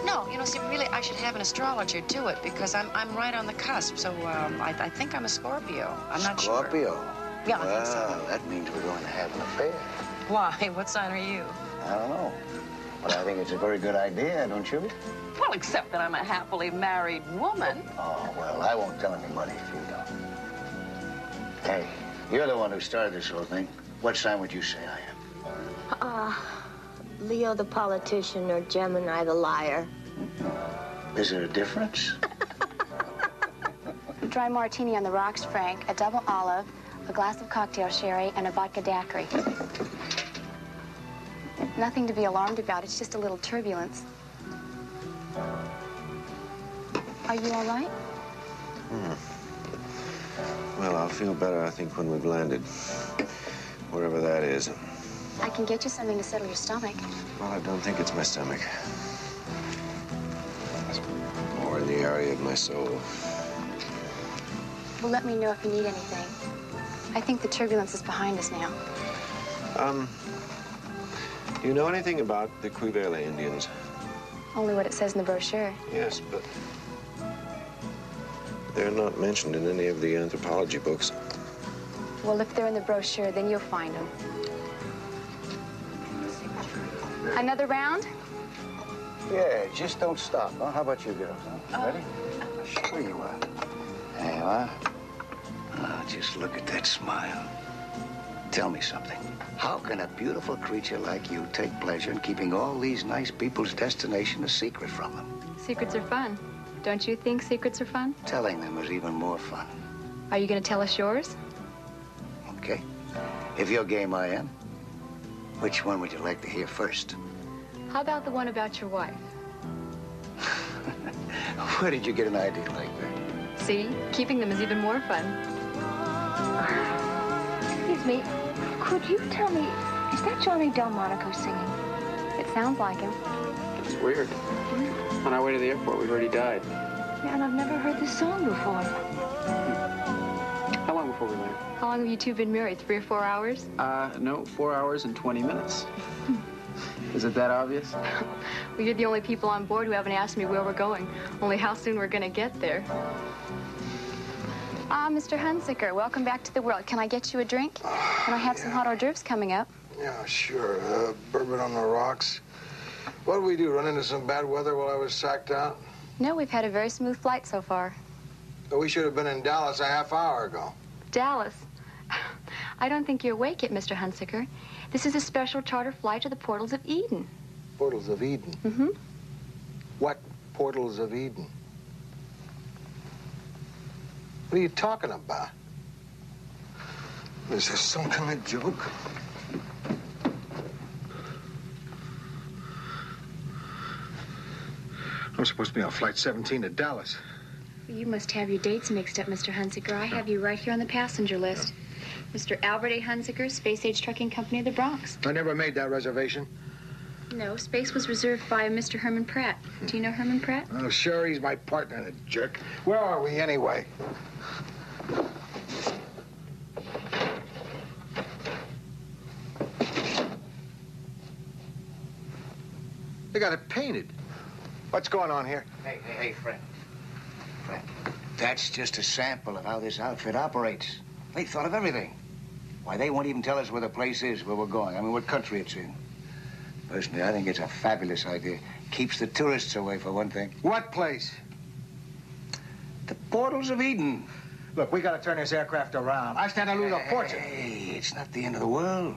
No, you know, see, really, I should have an astrologer do it because I'm right on the cusp. So I think I'm a Scorpio. I'm not sure. Scorpio? Yeah, I think so. Well, that means we're going to have an affair. Why? What sign are you? I don't know. But I think it's a very good idea, don't you? Well, except that I'm a happily married woman. Oh, well, I won't tell anybody if you don't. Hey, you're the one who started this whole thing. What sign would you say I am? Leo the politician or Gemini the liar. Is there a difference? Dry martini on the rocks, Frank, a double olive, a glass of cocktail sherry, and a vodka daiquiri. Nothing to be alarmed about. It's just a little turbulence. Are you all right? Well, I'll feel better, I think, when we've landed. Wherever that is. I can get you something to settle your stomach. Well, I don't think it's my stomach. It's more in the area of my soul. Well, let me know if you need anything. I think the turbulence is behind us now. Do you know anything about the Quivele Indians? Only what it says in the brochure. Yes, but they're not mentioned in any of the anthropology books. Well, if they're in the brochure, then you'll find them. Another round? Yeah, just don't stop, huh? How about you girls, huh? Ready? Sure you are. There you are. Oh, just look at that smile. Tell me something. How can a beautiful creature like you take pleasure in keeping all these nice people's destination a secret from them? Secrets are fun. Don't you think secrets are fun? Telling them is even more fun. Are you going to tell us yours? Okay. If you're game, I am. Which one would you like to hear first? How about the one about your wife? Where did you get an idea like that? See? Keeping them is even more fun. Excuse me, could you tell me, is that Johnny Delmonico singing? It sounds like him. It's weird. On our way to the airport, we heard he died. Yeah, and I've never heard this song before. How long before we land? How long have you two been married? 3 or 4 hours? No, 4 hours and 20 minutes. Is it that obvious? Well, you're the only people on board who haven't asked me where we're going, only how soon we're going to get there. Mr. Hunziker, welcome back to the world. Can I get you a drink? And I have some hot hors d'oeuvres coming up. Yeah, sure. Bourbon on the rocks. What did we do, run into some bad weather while I was sacked out? No, we've had a very smooth flight so far. We should have been in Dallas a half hour ago. Dallas? I don't think you're awake yet, Mr. Hunziker. This is a special charter flight to the Portals of Eden. Portals of Eden? Mm-hmm. What Portals of Eden? What are you talking about? Is this some kind of joke? I'm supposed to be on Flight 17 to Dallas. You must have your dates mixed up, Mr. Hunziker. I have you right here on the passenger list. Mr. Albert A. Hunziker, Space Age Trucking Company of the Bronx. I never made that reservation. No, space was reserved by Mr. Herman Pratt. Do you know Herman Pratt? Oh, sure, he's my partner, the jerk. Where are we, anyway? They got it painted. What's going on here? Hey, friend. Friend, that's just a sample of how this outfit operates. They thought of everything. Why, they won't even tell us where the place is, where we're going. I mean, what country it's in. Personally, I think it's a fabulous idea. Keeps the tourists away, for one thing. What place? The Portals of Eden. Look, we gotta turn this aircraft around. I stand to lose a fortune. Hey, it's not the end of the world.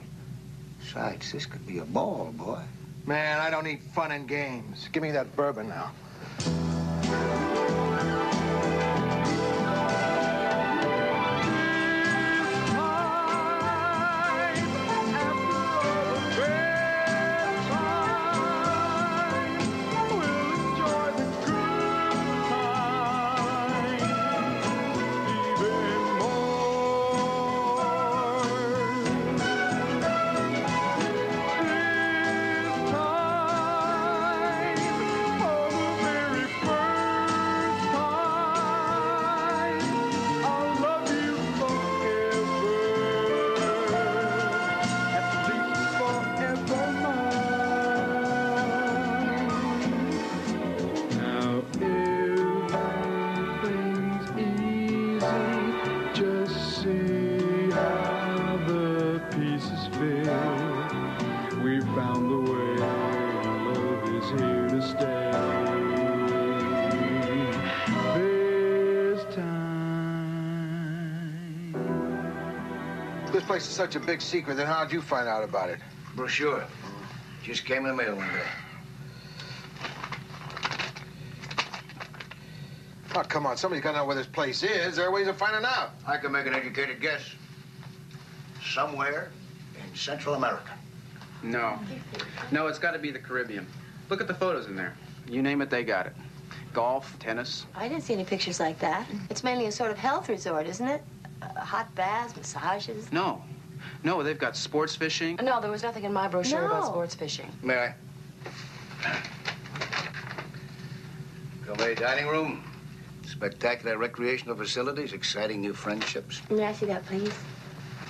Besides, this could be a ball, boy. Man, I don't need fun and games. Give me that bourbon now. this place is such a big secret, then how'd you find out about it? Brochure. Just came in the mail one day. Oh, come on. Somebody's got to know where this place is. There are ways of finding out. I can make an educated guess. Somewhere in Central America. No. No, it's got to be the Caribbean. Look at the photos in there. You name it, they got it. Golf, tennis. I didn't see any pictures like that. It's mainly a sort of health resort, isn't it? Hot baths, massages. No. No, they've got sports fishing. No, there was nothing in my brochure about No. sports fishing. May I? Gourmet dining room. Spectacular recreational facilities. Exciting new friendships. May I see that, please?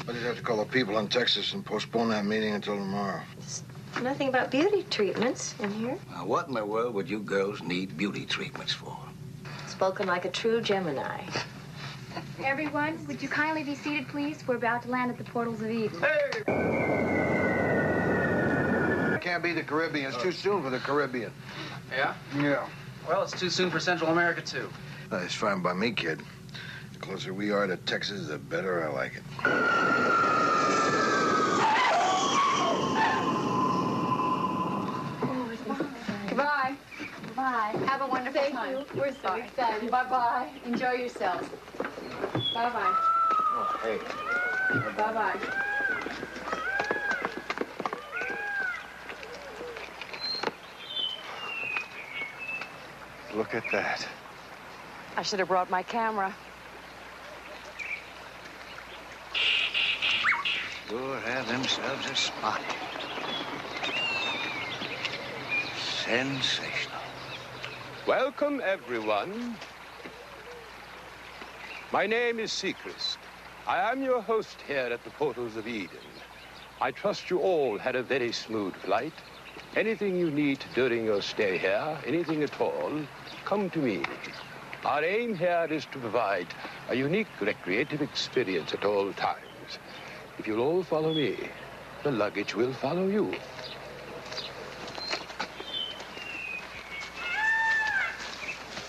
I just have to call the people in Texas and postpone that meeting until tomorrow. Nothing about beauty treatments in here. Now, what in the world would you girls need beauty treatments for? Spoken like a true Gemini. Everyone, would you kindly be seated, please? We're about to land at the portals of Eden. It can't be the Caribbean. It's too soon for the Caribbean. Yeah? Yeah. Well, it's too soon for Central America, too. It's fine by me, kid. The closer we are to Texas, the better I like it. Goodbye. Bye. Have a wonderful time. We're so excited. Bye-bye. Enjoy yourselves. Bye-bye. Oh, hey. Bye-bye. Look at that. I should have brought my camera. Sure have themselves a spot. Sensational. Welcome, everyone. My name is Seacrest. I am your host here at the Portals of Eden. I trust you all had a very smooth flight. Anything you need during your stay here, anything at all, come to me. Our aim here is to provide a unique recreative experience at all times. If you'll all follow me, the luggage will follow you.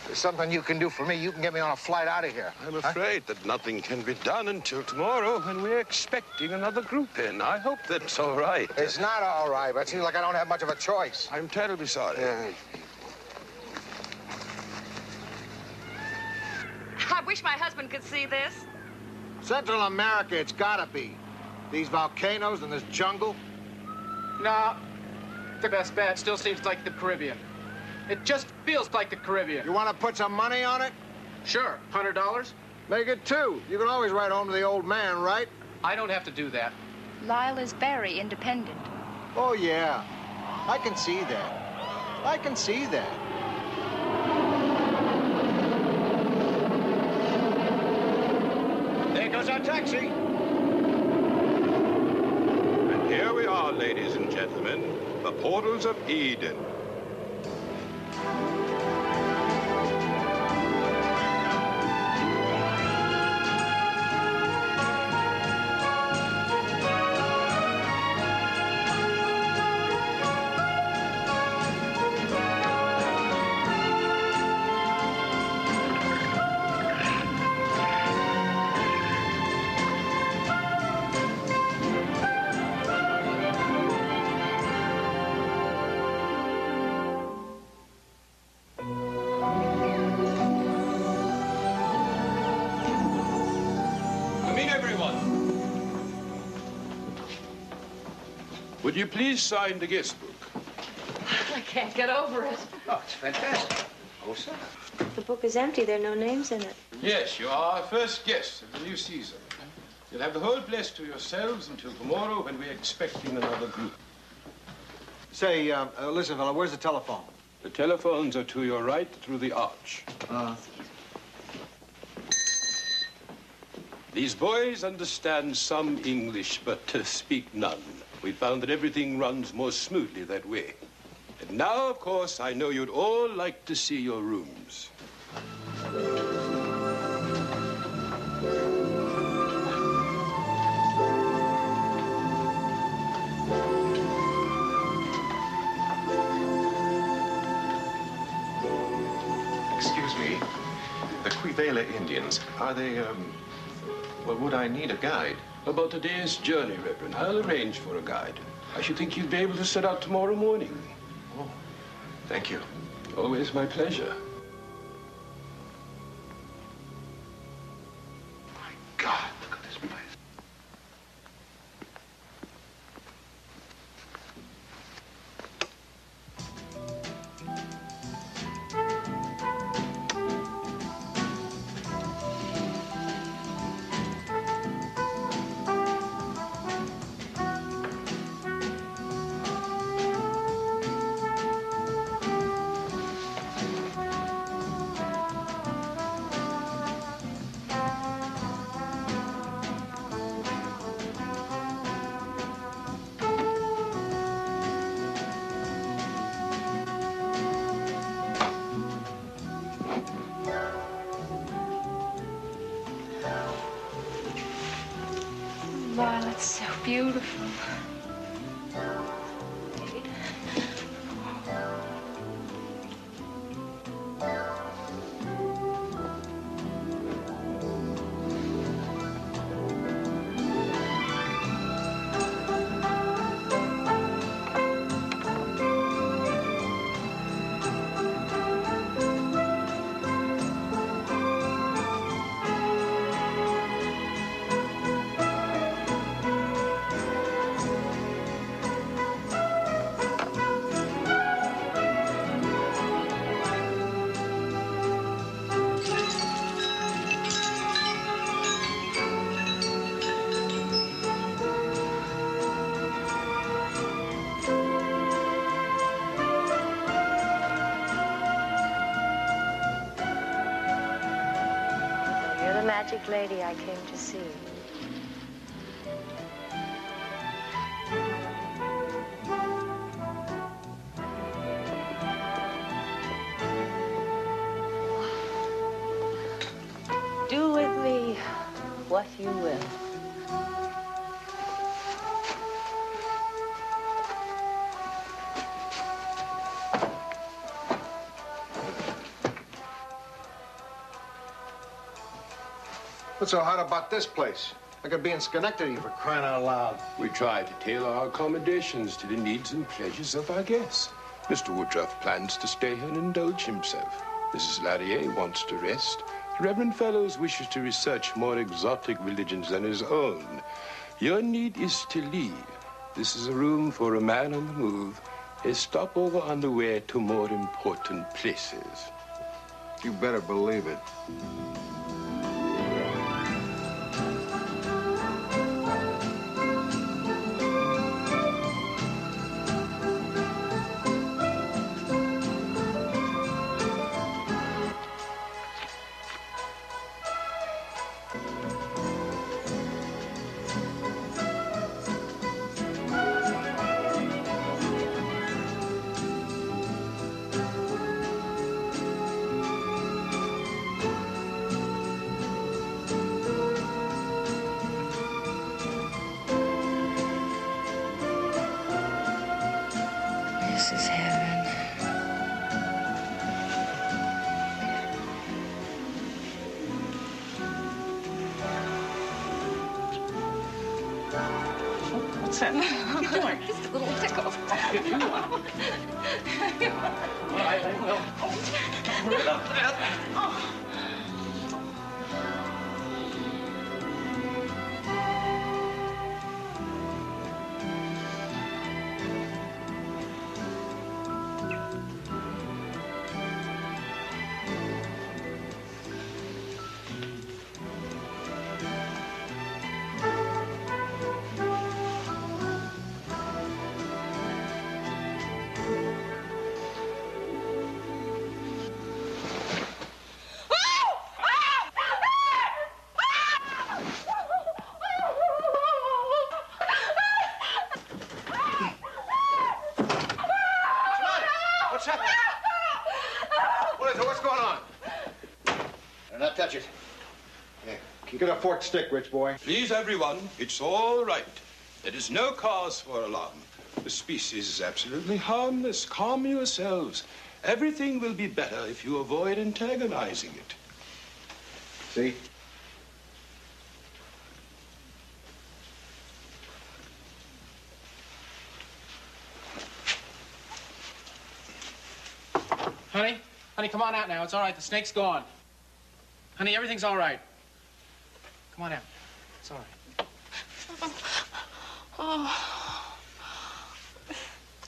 There's something you can do for me. You can get me on a flight out of here. I'm afraid that nothing can be done until tomorrow, when we're expecting another group in. I hope that's all right. It's not all right, but it seems like I don't have much of a choice. I'm terribly sorry. Yeah. I wish my husband could see this. Central America, it's gotta be. These volcanoes and this jungle. No. The best bet still seems like the Caribbean. It just feels like the Caribbean. You want to put some money on it? Sure. $100? Make it two. You can always write home to the old man, right? I don't have to do that. Lyle is very independent. Oh, yeah. I can see that. I can see that. There goes our taxi. And here we are, ladies and gentlemen, the Portals of Eden. Would you please sign the guest book? I can't get over it. Oh, it's fantastic. Oh, sir. The book is empty. There are no names in it. Yes, you are our first guests of the new season. You'll have the whole place to yourselves until tomorrow, when we're expecting another group. Say, listen, fella, where's the telephone? The telephones are to your right through the arch. These boys understand some English, but speak none. We found that everything runs more smoothly that way. And now, of course, I know you'd all like to see your rooms. Excuse me. The Quivela Indians, are they, well, would I need a guide? About a day's journey, Reverend. I'll arrange for a guide. I should think you'd be able to set out tomorrow morning. Oh, thank you. Always my pleasure. My God, look at this place. Wow, it's so beautiful. You're the magic lady I came to see. Do with me what you will. What's so hot about this place? I could be in Schenectady for crying out loud. We try to tailor our accommodations to the needs and pleasures of our guests. Mr. Woodruff plans to stay here and indulge himself. Mrs. Larrier wants to rest. The Reverend Fellows wishes to research more exotic religions than his own. Your need is to leave. This is a room for a man on the move, a stopover on the way to more important places. You better believe it. This is heaven. What's that? What are you doing? Just a little tickle. If you want. All right, I will. Right up there. Oh. What's happening? What is it? What's going on? Do not touch it. Yeah. Get a forked stick, rich boy. Please, everyone, it's all right. There is no cause for alarm. The species is absolutely harmless. Calm yourselves. Everything will be better if you avoid antagonizing it. See? Honey? Honey, come on out now. It's all right. The snake's gone. Honey, everything's all right. Come on out. It's all right. Oh.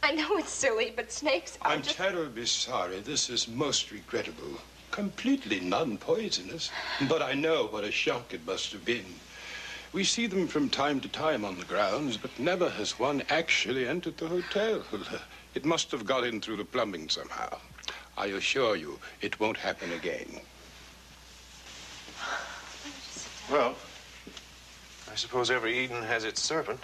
I know it's silly, but snakes are I'm terribly sorry. This is most regrettable. Completely non-poisonous. But I know what a shock it must have been. We see them from time to time on the grounds, but never has one actually entered the hotel. It must have got in through the plumbing somehow. I assure you, it won't happen again. Well, I suppose every Eden has its serpent.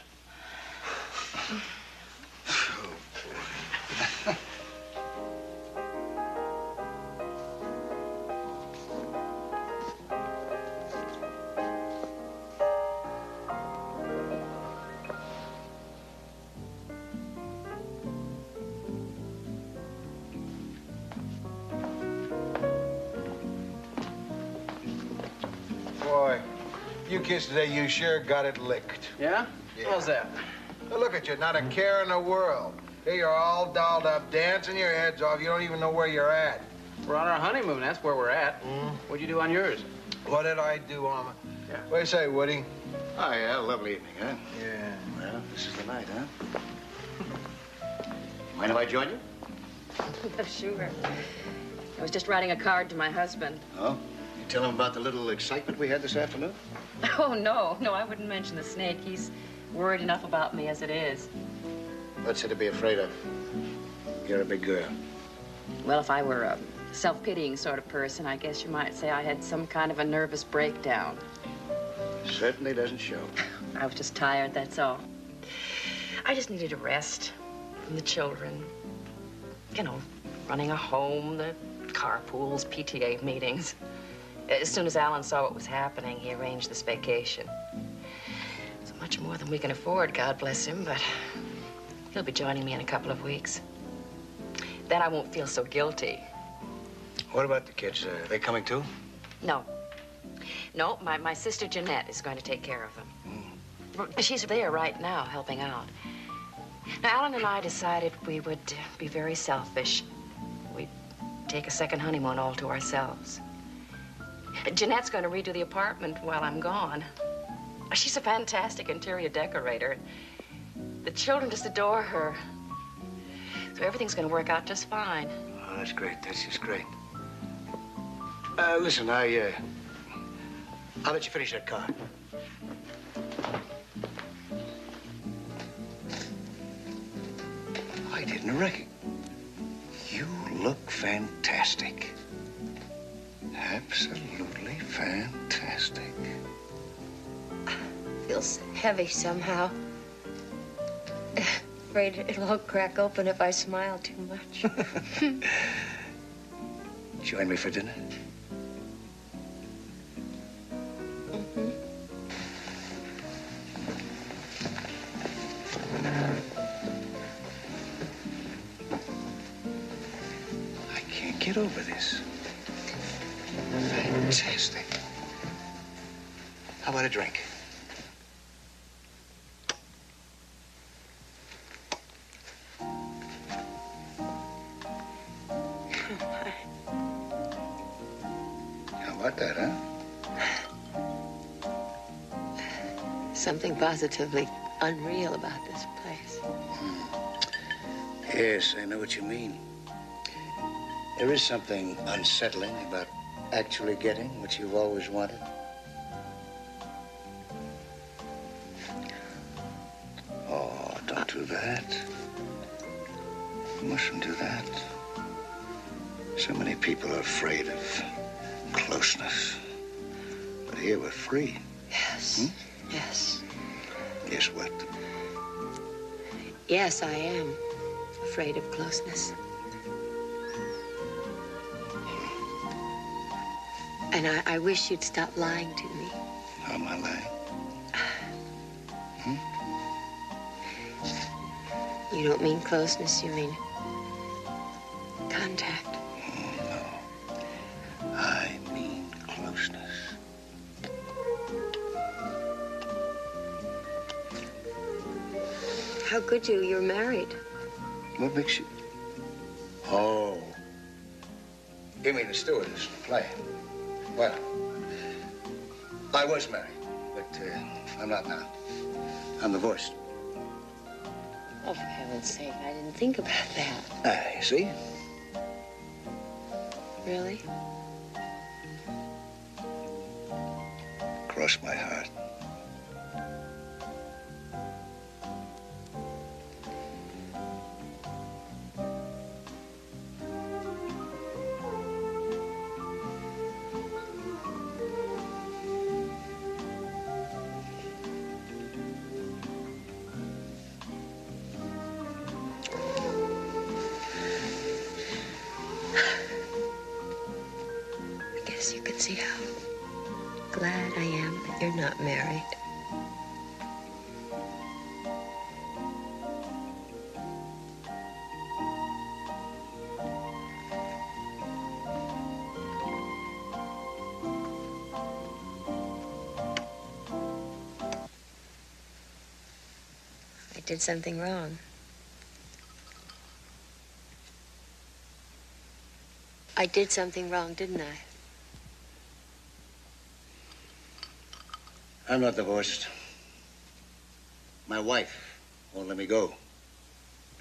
Boy, you kids today, you sure got it licked. Yeah? How's that? Well, look at you, not a care in the world. Here you're all dolled up, dancing your heads off. You don't even know where you're at. We're on our honeymoon. That's where we're at. What'd you do on yours? What did I do, Alma? Yeah. What do you say, Woody? Oh, yeah, lovely evening, huh? Yeah. Well, this is the night, huh? Mind if I join you? Sure. I was just writing a card to my husband. Oh? You tell him about the little excitement we had this afternoon? Oh, no. No, I wouldn't mention the snake. He's worried enough about me as it is. What's there to be afraid of? You're a big girl. Well, if I were a self-pitying sort of person, I guess you might say I had some kind of a nervous breakdown. Certainly doesn't show. I was just tired, that's all. I just needed a rest from the children. You know, running a home, the carpools, PTA meetings. As soon as Alan saw what was happening, he arranged this vacation. It's much more than we can afford, God bless him, but he'll be joining me in a couple of weeks. Then I won't feel so guilty. What about the kids? Are they coming too? No. No, my sister Jeanette is going to take care of them. She's there right now, helping out. Now, Alan and I decided we would be very selfish. We'd take a second honeymoon all to ourselves. Jeanette's going to redo the apartment while I'm gone. She's a fantastic interior decorator. The children just adore her. So everything's going to work out just fine. Oh, that's great. That's just great. Listen, I'll let you finish that card. I didn't reckon. You look fantastic. Absolutely fantastic. Feels heavy somehow. Afraid it'll all crack open if I smile too much. Join me for dinner? I can't get over this. Fantastic. How about a drink? How about that, huh? Something positively unreal about this place. Yes, I know what you mean. There is something unsettling about actually getting what you've always wanted. Oh, don't do that. You mustn't do that. So many people are afraid of closeness. But here we're free. Yes. Yes. Guess what? Yes, I am afraid of closeness. And I wish you'd stop lying to me. How am I lying? You don't mean closeness, you mean contact. No. I mean closeness. How could you? You're married. What makes you... Oh. You mean the stewardess, play? Well, I was married, but I'm not now. I'm divorced. Oh, for heaven's sake, I didn't think about that. You see? Really? Cross my heart. I guess you can see how glad I am that you're not married. I did something wrong. I did something wrong, didn't I? I'm not divorced. My wife won't let me go.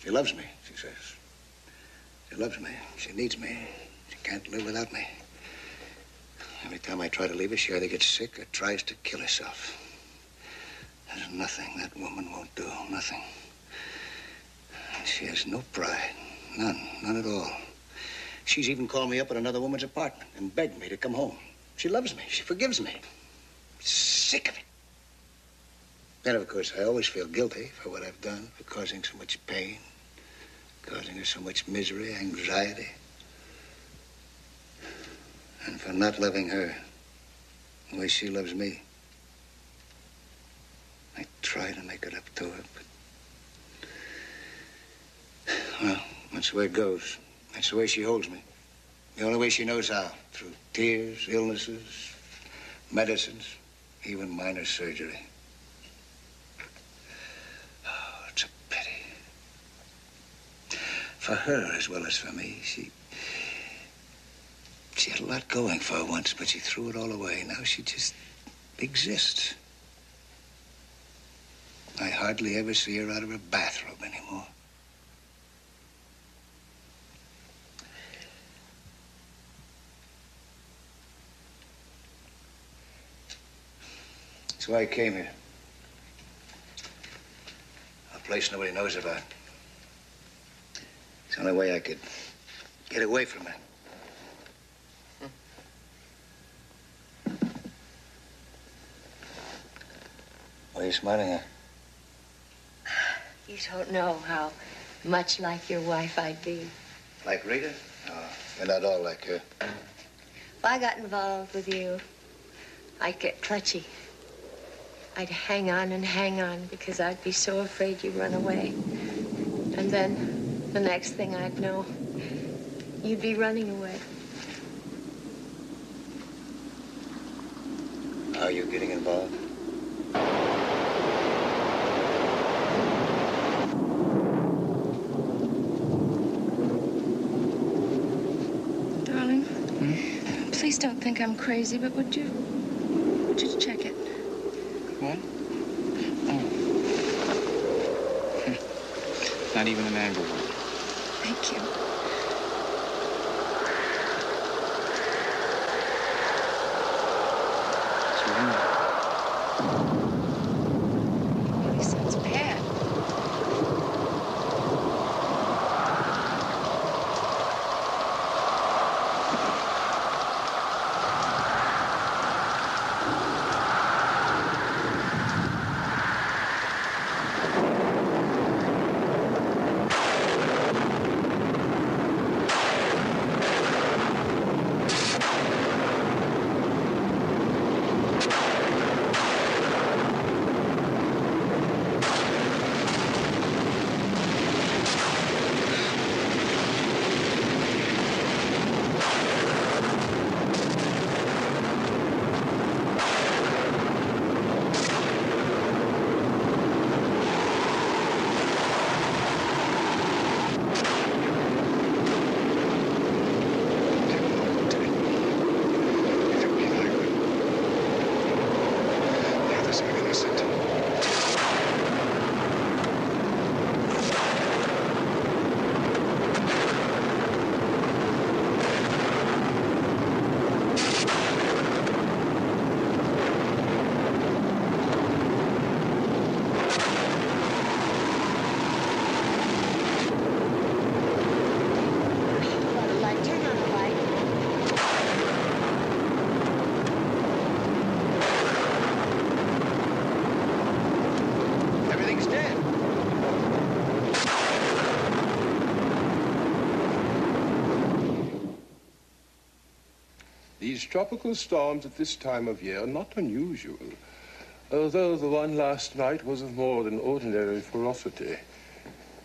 She loves me, she says. She loves me. She needs me. She can't live without me. Every time I try to leave her, she either gets sick or tries to kill herself. There's nothing that woman won't do. Nothing. And she has no pride. None at all. She's even called me up at another woman's apartment and begged me to come home. She loves me. She forgives me. Sick of it. Then, of course, I always feel guilty for what I've done, for causing so much pain, causing her so much misery, anxiety, and for not loving her the way she loves me. I try to make it up to her, but... Well, that's the way it goes. That's the way she holds me. The only way she knows how. Through tears, illnesses, medicines, even minor surgery. Oh, it's a pity. For her as well as for me, she had a lot going for her once, but she threw it all away. Now she just exists. I hardly ever see her out of her bathrobe anymore. That's why I came here. A place nobody knows about. It's the only way I could get away from her. Why are you smiling at? You don't know how much like your wife I'd be. Like Rita? No, you're not all like her. If I got involved with you, I'd get clutchy. I'd hang on because I'd be so afraid you'd run away. And then the next thing I'd know, you'd be running away. How are you getting involved? Darling, please don't think I'm crazy, but would you check it? What? Oh. Not even an angle one. Thank you. Really sounds bad. These tropical storms at this time of year are not unusual, although the one last night was of more than ordinary ferocity.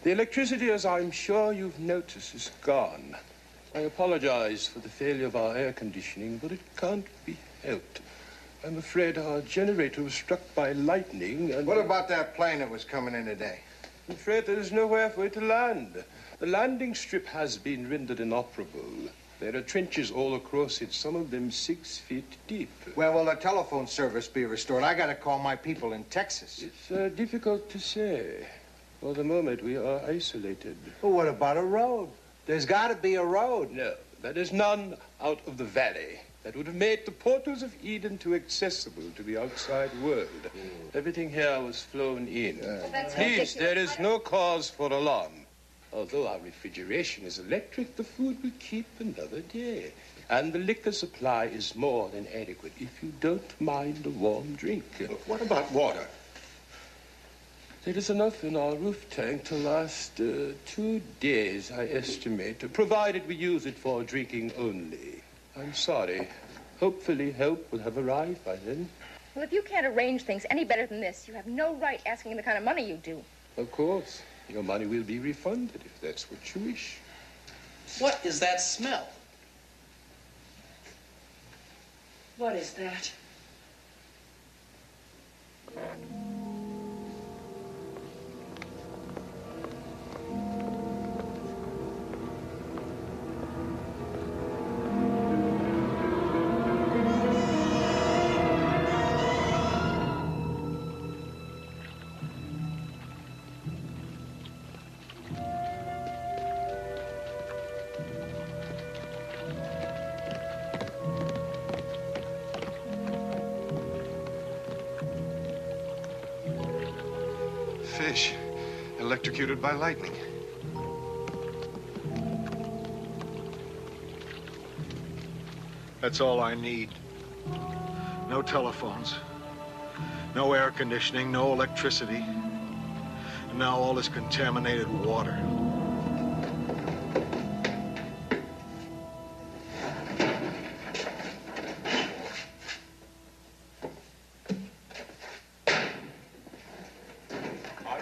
The electricity, as I'm sure you've noticed, is gone. I apologize for the failure of our air conditioning, but it can't be helped. I'm afraid our generator was struck by lightning and... What about that plane that was coming in today? I'm afraid there is nowhere for it to land. The landing strip has been rendered inoperable. There are trenches all across it, some of them 6 feet deep. Well, will the telephone service be restored? I gotta call my people in Texas. It's difficult to say. For the moment, we are isolated. Well, what about a road? There's gotta be a road. No, there is none out of the valley. That would have made the portals of Eden too accessible to the outside world. Everything here was flown in. Please, there is no cause for alarm. Although our refrigeration is electric, the food will keep another day. And the liquor supply is more than adequate, if you don't mind a warm drink. What about water? There is enough in our roof tank to last 2 days, I estimate, provided we use it for drinking only. I'm sorry. Hopefully help will have arrived by then. Well, if you can't arrange things any better than this, you have no right asking the kind of money you do. Of course. Your money will be refunded if that's what you wish. What is that smell? What is that? Fish, electrocuted by lightning. That's all I need. No telephones, no air conditioning, no electricity. And now all this contaminated water.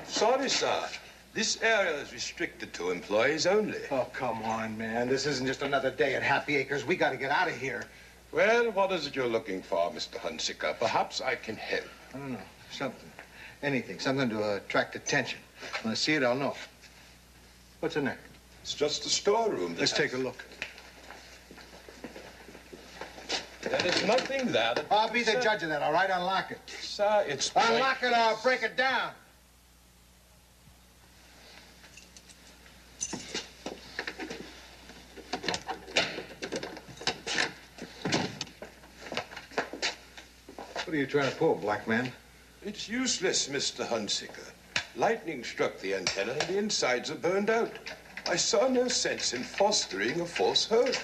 Sorry, sir. This area is restricted to employees only. Oh, come on, man. This isn't just another day at Happy Acres. We got to get out of here. Well, what is it you're looking for, Mr. Hunsicker? Perhaps I can help. I don't know. Something. Anything. Something to attract attention. When I see it, I'll know. What's in there? It's just a storeroom. Let's take a look. There is nothing there. I'll be the judge of that, all right? Unlock it. Sir, it's... Unlock it or I'll break it down. What are you trying to pull, black man? It's useless, Mr. Hunsicker. Lightning struck the antenna and the insides are burned out. I saw no sense in fostering a false hope.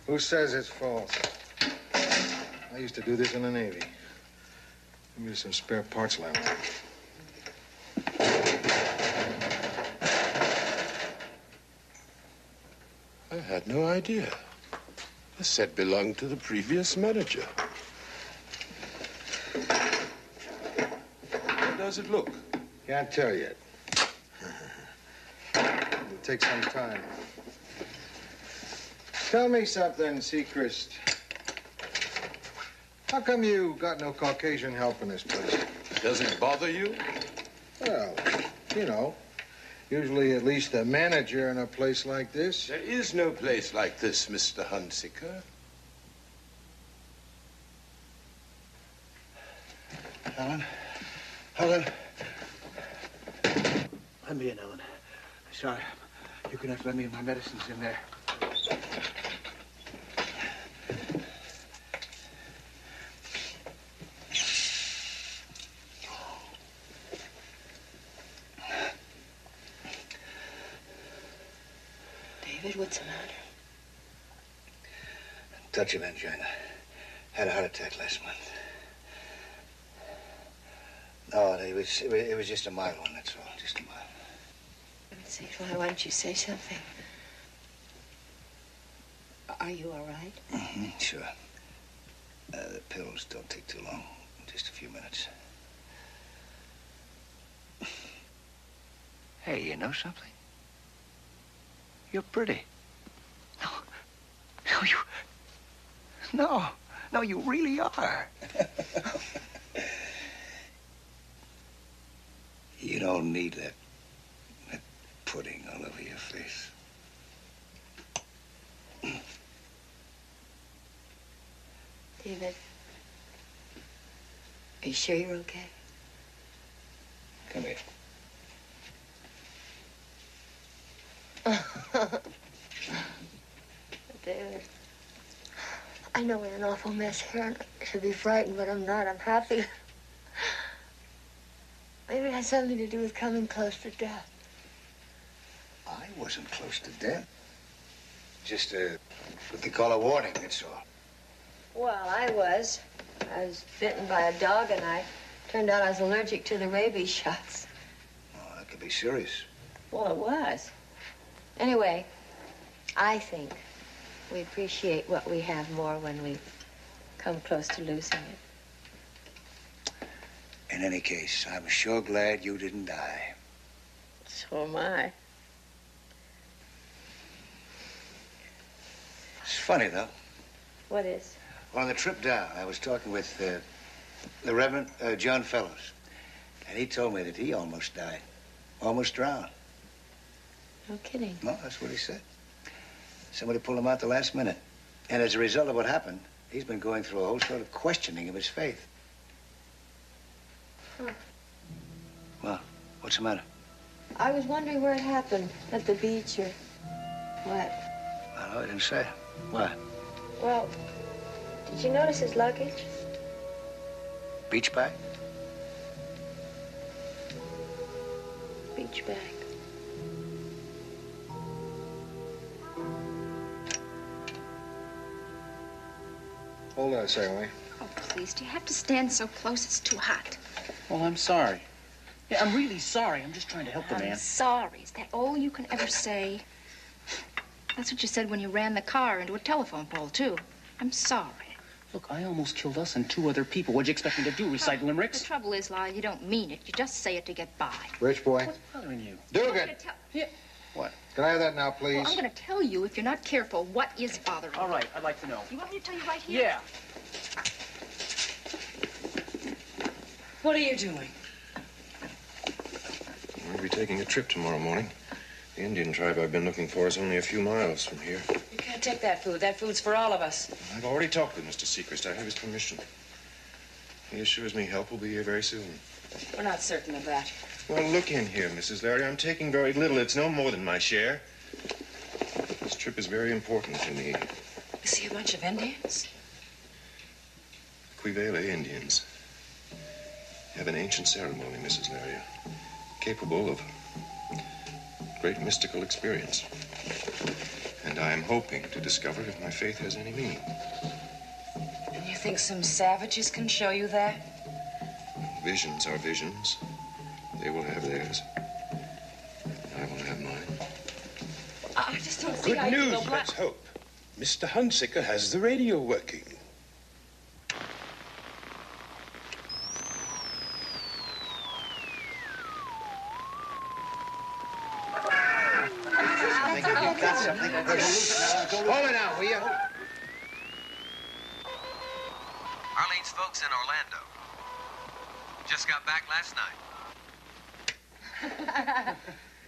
Who says it's false? I used to do this in the Navy. Give me some spare parts left. I had no idea. The set belonged to the previous manager. How does it look? Can't tell yet. It'll take some time. Tell me something, Seacrest. How come you got no Caucasian help in this place? Does it bother you? Well, you know, usually at least a manager in a place like this. There is no place like this, Mr. Hunsicker. Ellen? Ellen? Let me in, Ellen. Sorry. You're gonna have to let me in. My medicine's in there. David, what's the matter? Touch of angina. Had a heart attack last month. No, it was just a mild one, that's all. Just a mild. Let's see, why don't you say something? Are you all right? Mm-hmm, sure. The pills don't take too long. Just a few minutes. Hey, you know something? You're pretty. No, you really are. You don't need that pudding all over your face. David, are you sure you're okay? Come here. David, I know we're in an awful mess here, and I should be frightened, but I'm not. I'm happy. Maybe it has something to do with coming close to death. I wasn't close to death. Just what they call a warning, that's all. Well, I was. I was bitten by a dog, and I turned out I was allergic to the rabies shots. Oh, that could be serious. Well, it was. Anyway, I think we appreciate what we have more when we come close to losing it. In any case, I'm sure glad you didn't die. So am I. It's funny, though. What is? On the trip down, I was talking with the Reverend John Fellows, and he told me that he almost died, almost drowned. No kidding. No, that's what he said. Somebody pulled him out the last minute. And as a result of what happened, he's been going through a whole sort of questioning of his faith. Huh. Well, what's the matter? I was wondering where it happened, at the beach or what. I don't know, he didn't say. Why? Well, did you notice his luggage? Beach bag? Beach bag. Hold on a second, will you? Oh, please, do you have to stand so close? It's too hot. Well, I'm sorry. Yeah, I'm really sorry. I'm just trying to help the man. I'm sorry. Is that all you can ever say? That's what you said when you ran the car into a telephone pole, too. I'm sorry. Look, I almost killed us and 2 other people. What'd you expect me to do, recite limericks? The trouble is, Lyle, you don't mean it. You just say it to get by. Rich boy. What's bothering you? Dugan. Yeah. What? Can I have that now, please? Well, I'm going to tell you, if you're not careful, what is bothering you. All right, I'd like to know. You want me to tell you right here? Yeah. What are you doing? We'll be taking a trip tomorrow morning. The Indian tribe I've been looking for is only a few miles from here. You can't take that food. That food's for all of us. I've already talked with Mr. Sechrist. I have his permission. He assures me help will be here very soon. We're not certain of that. Well, look in here, Mrs. Larry. I'm taking very little. It's no more than my share. This trip is very important to me. You see a bunch of Indians? Quivele Indians have an ancient ceremony, Mrs. Larry, capable of great mystical experience. And I am hoping to discover if my faith has any meaning. And you think some savages can show you that? Visions are visions. They will have theirs. I will have mine. I just don't see Good how you news, can go let's hope. Mr. Hunsicker has the radio working. Hold it out, will you? Arlene's folks in Orlando. Just got back last night.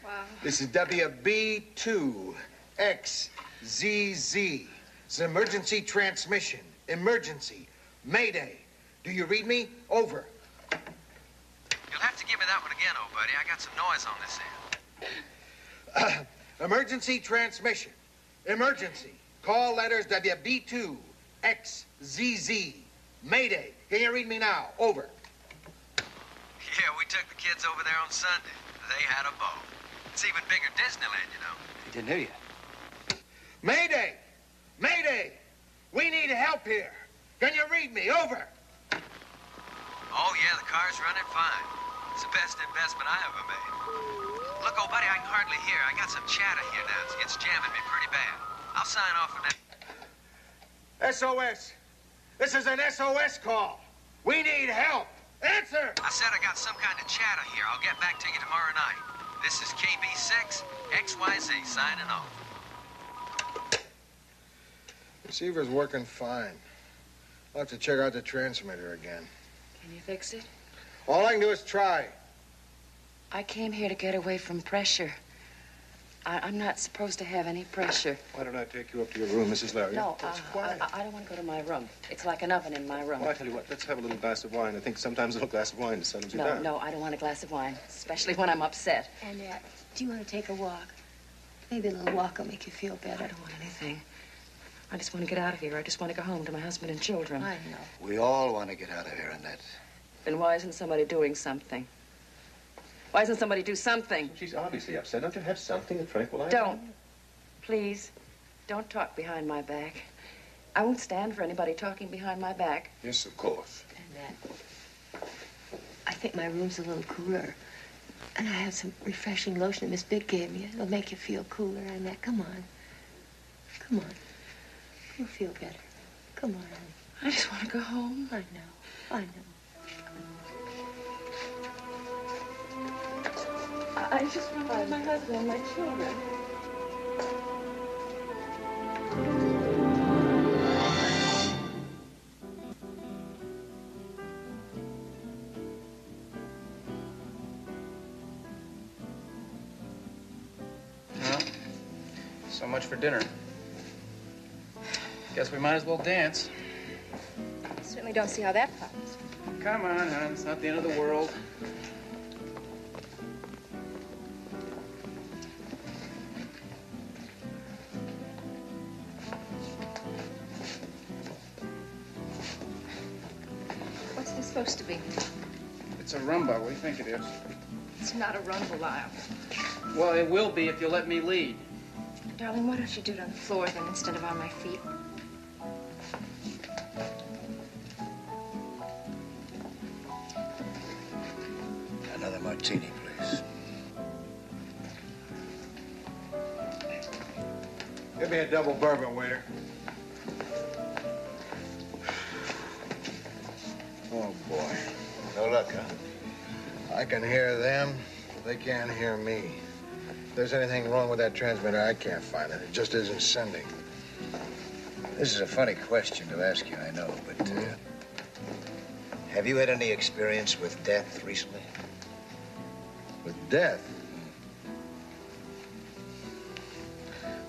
Wow. This is WB2XZZ. It's an emergency transmission. Emergency. Mayday. Do you read me? Over. You'll have to give me that one again, old buddy. I got some noise on this end. Emergency transmission. Emergency. Call letters WB2XZZ. Mayday. Can you read me now? Over. Yeah, we took the kids over there on Sunday. They had a ball. It's even bigger Disneyland, you know. He didn't hear you. Mayday! Mayday! We need help here. Can you read me? Over. Oh, yeah, the car's running fine. It's the best investment I ever made. Look, old buddy, I can hardly hear. I got some chatter here now. It's jamming me pretty bad. I'll sign off for now. SOS. This is an SOS call. We need help. Answer! I said I got some kind of chatter here. I'll get back to you tomorrow night. This is KB6, XYZ, signing off. Receiver's working fine. I'll have to check out the transmitter again. Can you fix it? All I can do is try. I came here to get away from pressure. I'm not supposed to have any pressure. Why don't I take you up to your room, Mrs. Larry? No, It's quiet. I don't want to go to my room. It's like an oven in my room. Well, I tell you what, let's have a little glass of wine. I think sometimes a little glass of wine settles you down. No, I don't want a glass of wine, especially when I'm upset. Annette, do you want to take a walk? Maybe a little walk will make you feel better. I don't want anything. I just want to get out of here. I just want to go home to my husband and children. I know. We all want to get out of here, Annette. Then why isn't somebody doing something? Why doesn't somebody do something? She's obviously upset. Don't you have something to tranquilize her? Don't. Please, don't talk behind my back. I won't stand for anybody talking behind my back. Yes, of course. Annette, I think my room's a little cooler. And I have some refreshing lotion Miss Big gave me. It'll make you feel cooler, Annette. Come on. Come on. You'll feel better. Come on, honey. I just want to go home. I know. I know. I just want to find my husband and my children. Well, so much for dinner. Guess we might as well dance. Certainly don't see how that follows. Come on, hon. It's not the end of the world. What's this supposed to be? It's a rumba. What do you think it is? It's not a rumble, Lyle. Well, it will be if you let me lead. Darling, why don't you do it on the floor then instead of on my feet? Another martini, please. Give me a double bourbon, waiter. Oh, boy. No luck, huh? I can hear them. They can't hear me. If there's anything wrong with that transmitter, I can't find it. It just isn't sending. This is a funny question to ask you, I know, but have you had any experience with death recently? With death?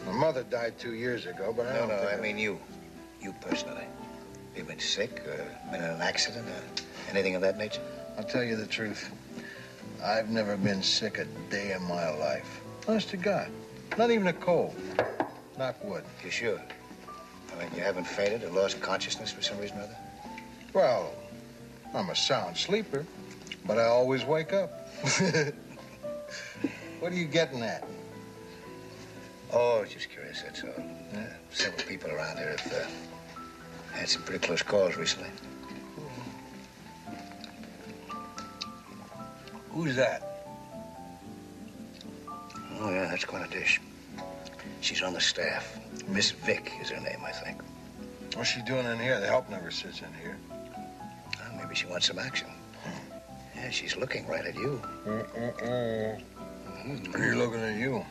My mother died 2 years ago, but I don't think... I mean you. You personally. You been sick, been in an accident, anything of that nature? I'll tell you the truth. I've never been sick a day in my life. Honest to God. Not even a cold. Knock wood. You sure? I mean, you haven't fainted or lost consciousness for some reason or other? Well, I'm a sound sleeper, but I always wake up. What are you getting at? Oh, just curious, that's all. Several people around here have had some pretty close calls recently. Who's that? Oh, yeah, that's quite a dish. She's on the staff. Miss Vick is her name, I think. What's she doing in here? The help never sits in here. Well, maybe she wants some action. Yeah, she's looking right at you. You're looking at you.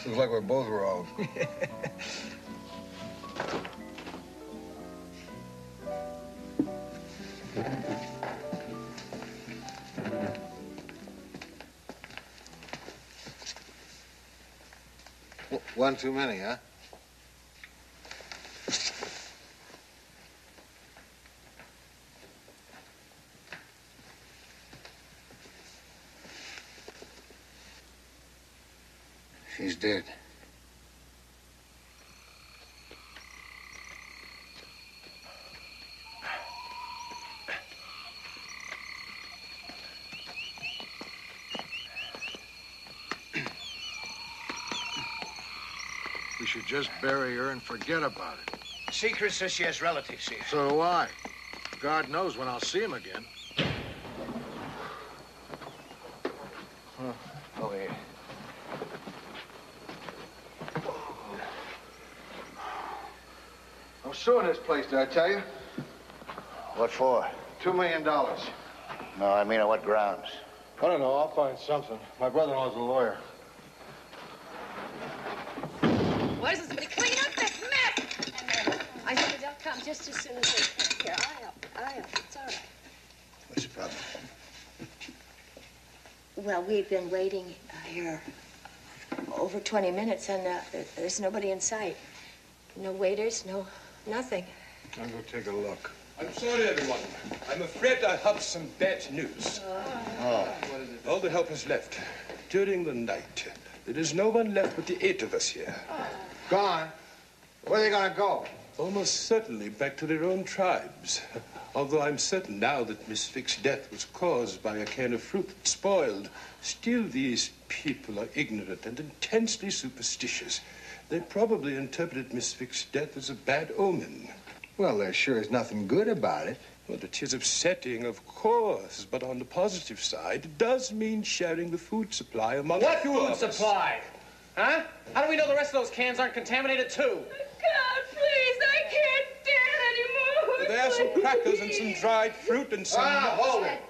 Looks like we're both wrong. One too many, huh? She's dead. We should just bury her and forget about it. Secret says she has relatives here. So do I. God knows when I'll see him again. Over here. suing this place, did I tell you? What for? $2 million. No, I mean on what grounds? I don't know. I'll find something. My brother-in-law's a lawyer. Why doesn't somebody clean up this mess? I said they'll come just as soon as they can. Here, I'll help. It's all right. What's the problem? Well, we've been waiting here over 20 minutes, and there's nobody in sight. No waiters, no nothing. I'll go take a look. I'm sorry, everyone. I'm afraid I have some bad news. All the help has left during the night. There is no one left but the 8 of us here. Gone? Where are they gonna go? Almost certainly back to their own tribes. Although I'm certain now that Miss Vick's death was caused by a can of fruit that spoiled, still these people are ignorant and intensely superstitious. They probably interpreted Miss Vick's death as a bad omen. Well, there sure is nothing good about it. Well, it is upsetting, of course, but on the positive side, it does mean sharing the food supply among What few food of us. supply? Huh? How do we know the rest of those cans aren't contaminated, too? God, please, I can't stand anymore. There are some crackers and some dried fruit and some... Hold it.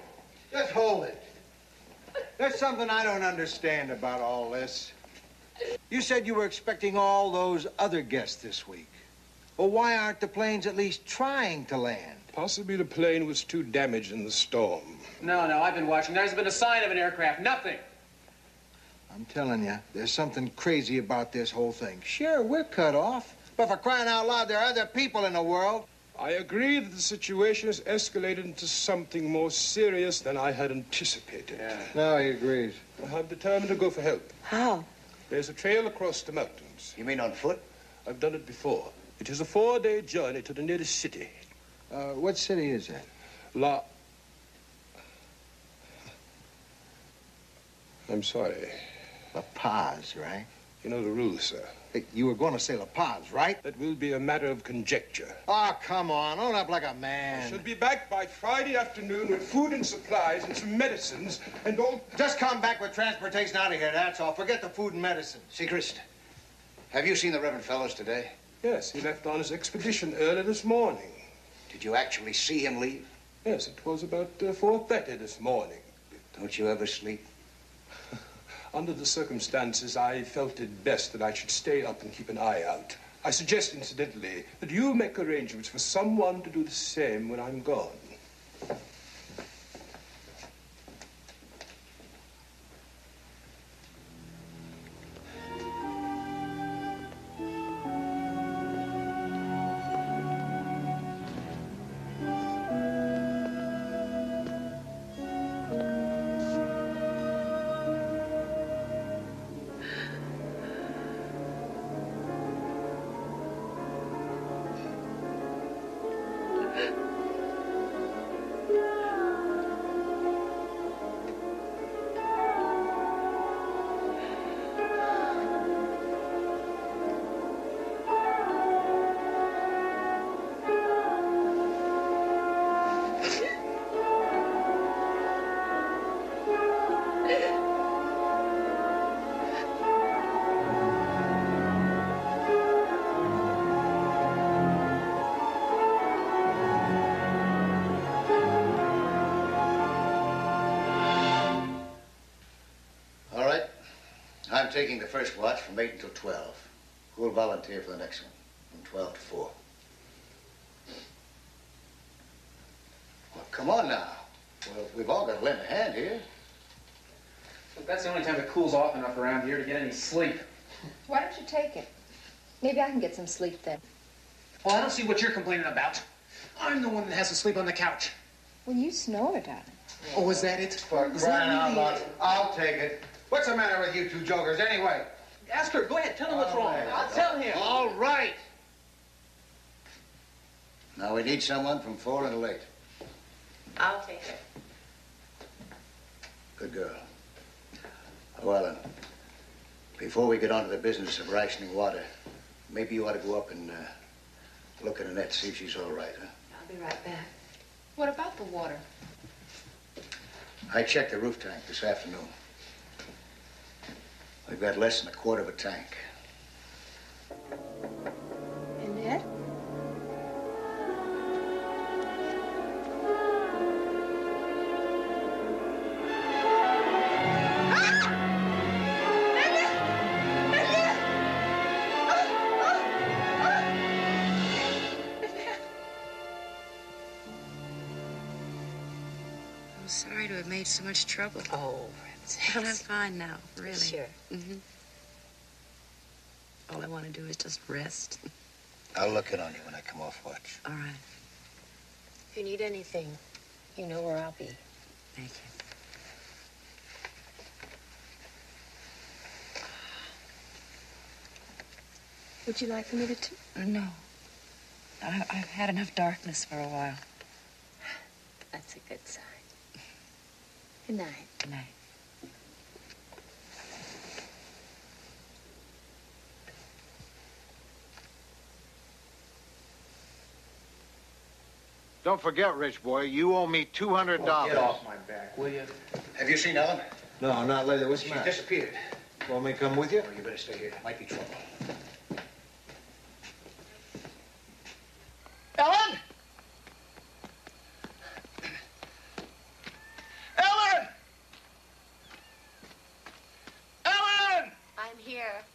Just hold it. There's something I don't understand about all this. You said you were expecting all those other guests this week. Well, why aren't the planes at least trying to land? Possibly the plane was too damaged in the storm. No, I've been watching. There hasn't been a sign of an aircraft. Nothing. I'm telling you, there's something crazy about this whole thing. Sure, we're cut off. But for crying out loud, there are other people in the world. I agree that the situation has escalated into something more serious than I had anticipated. No, he agrees. I'm determined to go for help. How? There's a trail across the mountains. You mean on foot? I've done it before. It is a 4-day journey to the nearest city. What city is that? I'm sorry. La Paz, right? You know the rules, sir. Hey, you were going to say La Paz, right? That will be a matter of conjecture. Oh, come on. Own up like a man. I should be back by Friday afternoon with food and supplies and some medicines and all... Just come back with transportation out of here, that's all. Forget the food and medicine. Sechrist, have you seen the Reverend Fellows today? Yes, he left on his expedition early this morning. Did you actually see him leave? Yes, it was about 4:30 this morning. Don't you ever sleep? Under the circumstances, I felt it best that I should stay up and keep an eye out. I suggest, incidentally, that you make arrangements for someone to do the same when I'm gone. I'm taking the first watch from 8 until 12. Who'll volunteer for the next one? From 12 to 4. Well, come on now. Well, we've all got to lend a hand here. Look, that's the only time it cools off enough around here to get any sleep. Why don't you take it? Maybe I can get some sleep then. Well, I don't see what you're complaining about. I'm the one that has to sleep on the couch. Well, you snore, darling. Oh, is that it? For crying out loud. I'll take it. What's the matter with you two jokers anyway? Ask her. Go ahead. Tell her what's wrong. I'll tell him. All right. Now we need someone from 4 until 8. I'll take it. Good girl. Well, then, before we get on to the business of rationing water, maybe you ought to go up and look at Annette, see if she's all right, huh? I'll be right back. What about the water? I checked the roof tank this afternoon. We've got less than a quarter of a tank. Annette? sorry to have made so much trouble. Oh, Well, I'm fine now, really. Sure. Mm-hmm. All I want to do is just rest. I'll look in on you when I come off watch. All right. If you need anything, you know where I'll be. Thank you. Would you like for me to... No. I've had enough darkness for a while. That's a good sign. Good night. Good night. Don't forget, rich boy, you owe me $200. Oh, get off my back, will you? Have you seen Ellen? No, not lately. What's the She matter? disappeared. Want me to come with you? Oh, you better stay here. Might be trouble. Ellen! Ellen! Ellen! I'm here.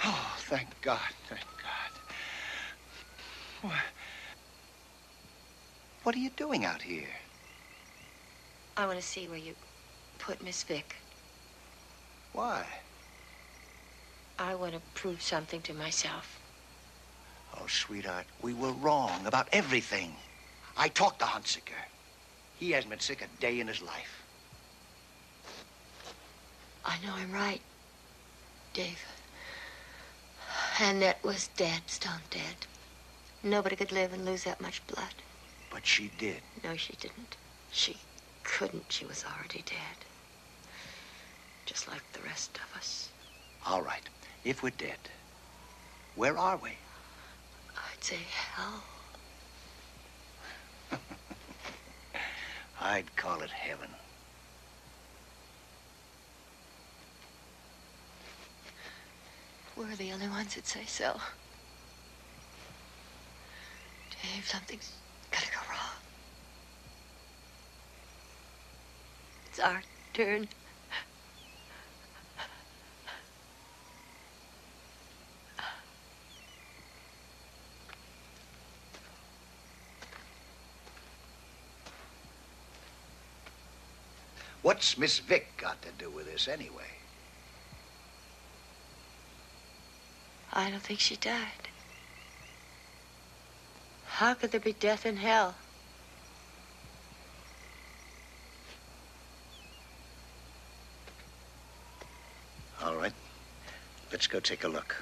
Oh, thank God, thank God. What are you doing out here? I want to see where you put Miss Vick. Why? I want to prove something to myself. Oh, sweetheart, we were wrong about everything. I talked to Hunsiker. He hasn't been sick a day in his life. I know I'm right, Dave. Annette was dead, stone dead. Nobody could live and lose that much blood. But she did. No, she didn't. She couldn't. She was already dead. Just like the rest of us. All right, if we're dead, where are we? I'd say hell. I'd call it heaven. We're the only ones that say so. Dave, something's gotta go wrong. It's our turn. What's Miss Vick got to do with this anyway? I don't think she died. How could there be death in hell? All right, let's go take a look.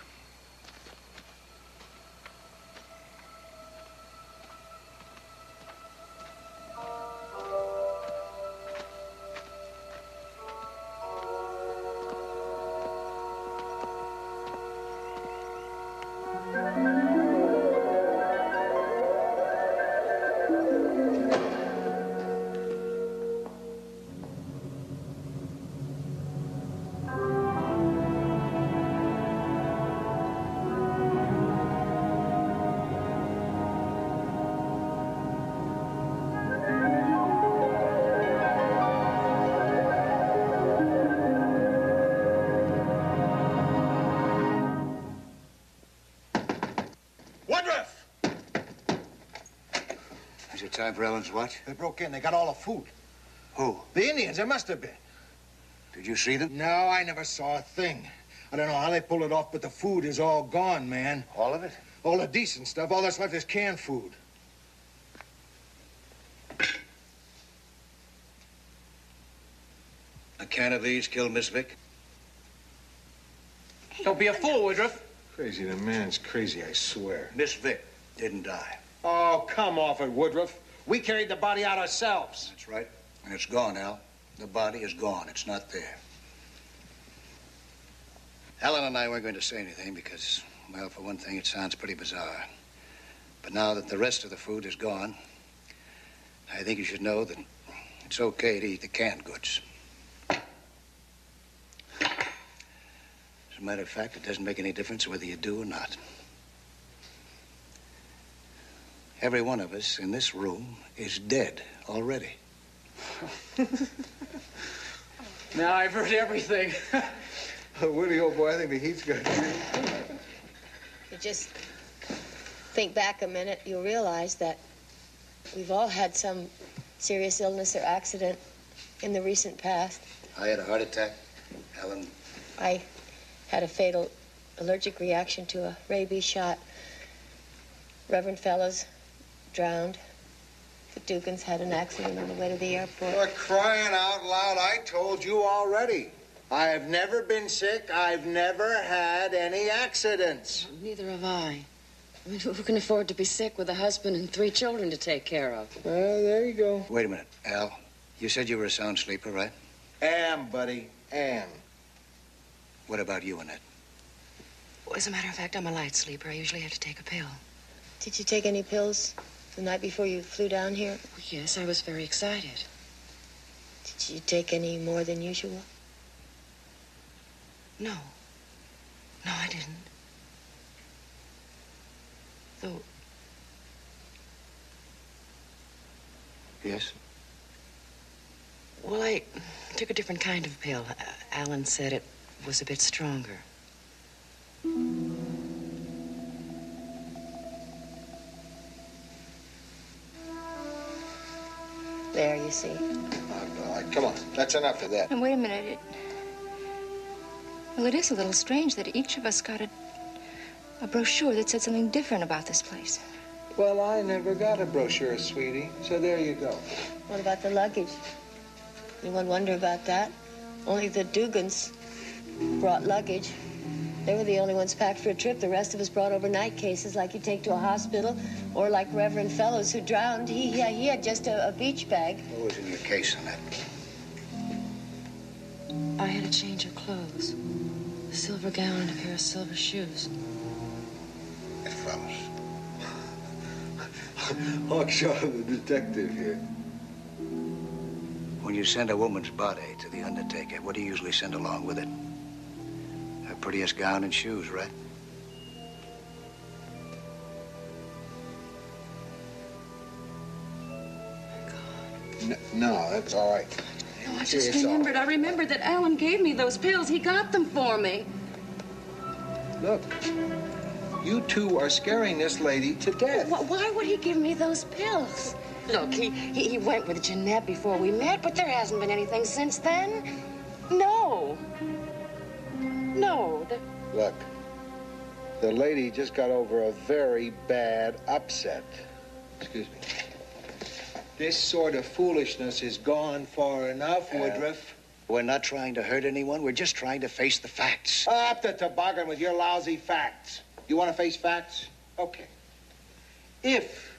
Woodruff! Is it time for Ellen's watch? They broke in. They got all the food. Who? The Indians. There must have been. Did you see them? No, I never saw a thing. I don't know how they pulled it off, but the food is all gone, man. All of it? All the decent stuff. All that's left is canned food. A can of these killed Miss Vick? Don't be a fool, Woodruff. Crazy. The man's crazy, I swear. Miss Vick didn't die. Oh, come off it, Woodruff. We carried the body out ourselves. That's right. And it's gone, Al. The body is gone. It's not there. Ellen and I weren't going to say anything because, well, for one thing, it sounds pretty bizarre. But now that the rest of the food is gone, I think you should know that it's okay to eat the canned goods. As a matter of fact, it doesn't make any difference whether you do or not. Every one of us in this room is dead already. Now I've heard everything. Woody, old boy, I think the heat's got you. You just think back a minute, you'll realize that we've all had some serious illness or accident in the recent past. I had a heart attack. Ellen. I had a fatal allergic reaction to a rabies shot. Reverend Fellows drowned. The Dugans had an accident on the way to the airport. For crying out loud, I told you already. I have never been sick. I've never had any accidents. Neither have I. I mean, who can afford to be sick with a husband and 3 children to take care of? Well, there you go. Wait a minute, Al. You said you were a sound sleeper, right? Am, buddy, am. What about you, Annette? Well, as a matter of fact, I'm a light sleeper. I usually have to take a pill. Did you take any pills the night before you flew down here? Well, yes, I was very excited. Did you take any more than usual? No. No, I didn't. Though... Yes? Well, I took a different kind of pill. Alan said it was a bit stronger. There, you see. Come on, that's enough of that. And wait a minute. Well, it is a little strange that each of us got a brochure that said something different about this place. Well, I never got a brochure, sweetie, so there you go. What about the luggage? Anyone wonder about that? Only the Dugans brought luggage. They were the only ones packed for a trip. The rest of us brought overnight cases like you take to a hospital, or like Reverend Fellows who drowned. He had just a beach bag. What was in your case, Annette? I had a change of clothes. A silver gown and a pair of silver shoes. It follows. Hawkshaw, the detective here. When you send a woman's body to the undertaker, what do you usually send along with it? Her prettiest gown and shoes, right? No, that's all right. No, I just remembered. I remembered that Alan gave me those pills. He got them for me. Look, you two are scaring this lady to death. Why would he give me those pills? Look, he went with Jeanette before we met, but there hasn't been anything since then. No. No. Look, the lady just got over a very bad upset. Excuse me. This sort of foolishness is gone far enough, Woodruff. We're not trying to hurt anyone. We're just trying to face the facts. Up the toboggan with your lousy facts. You want to face facts? Okay. If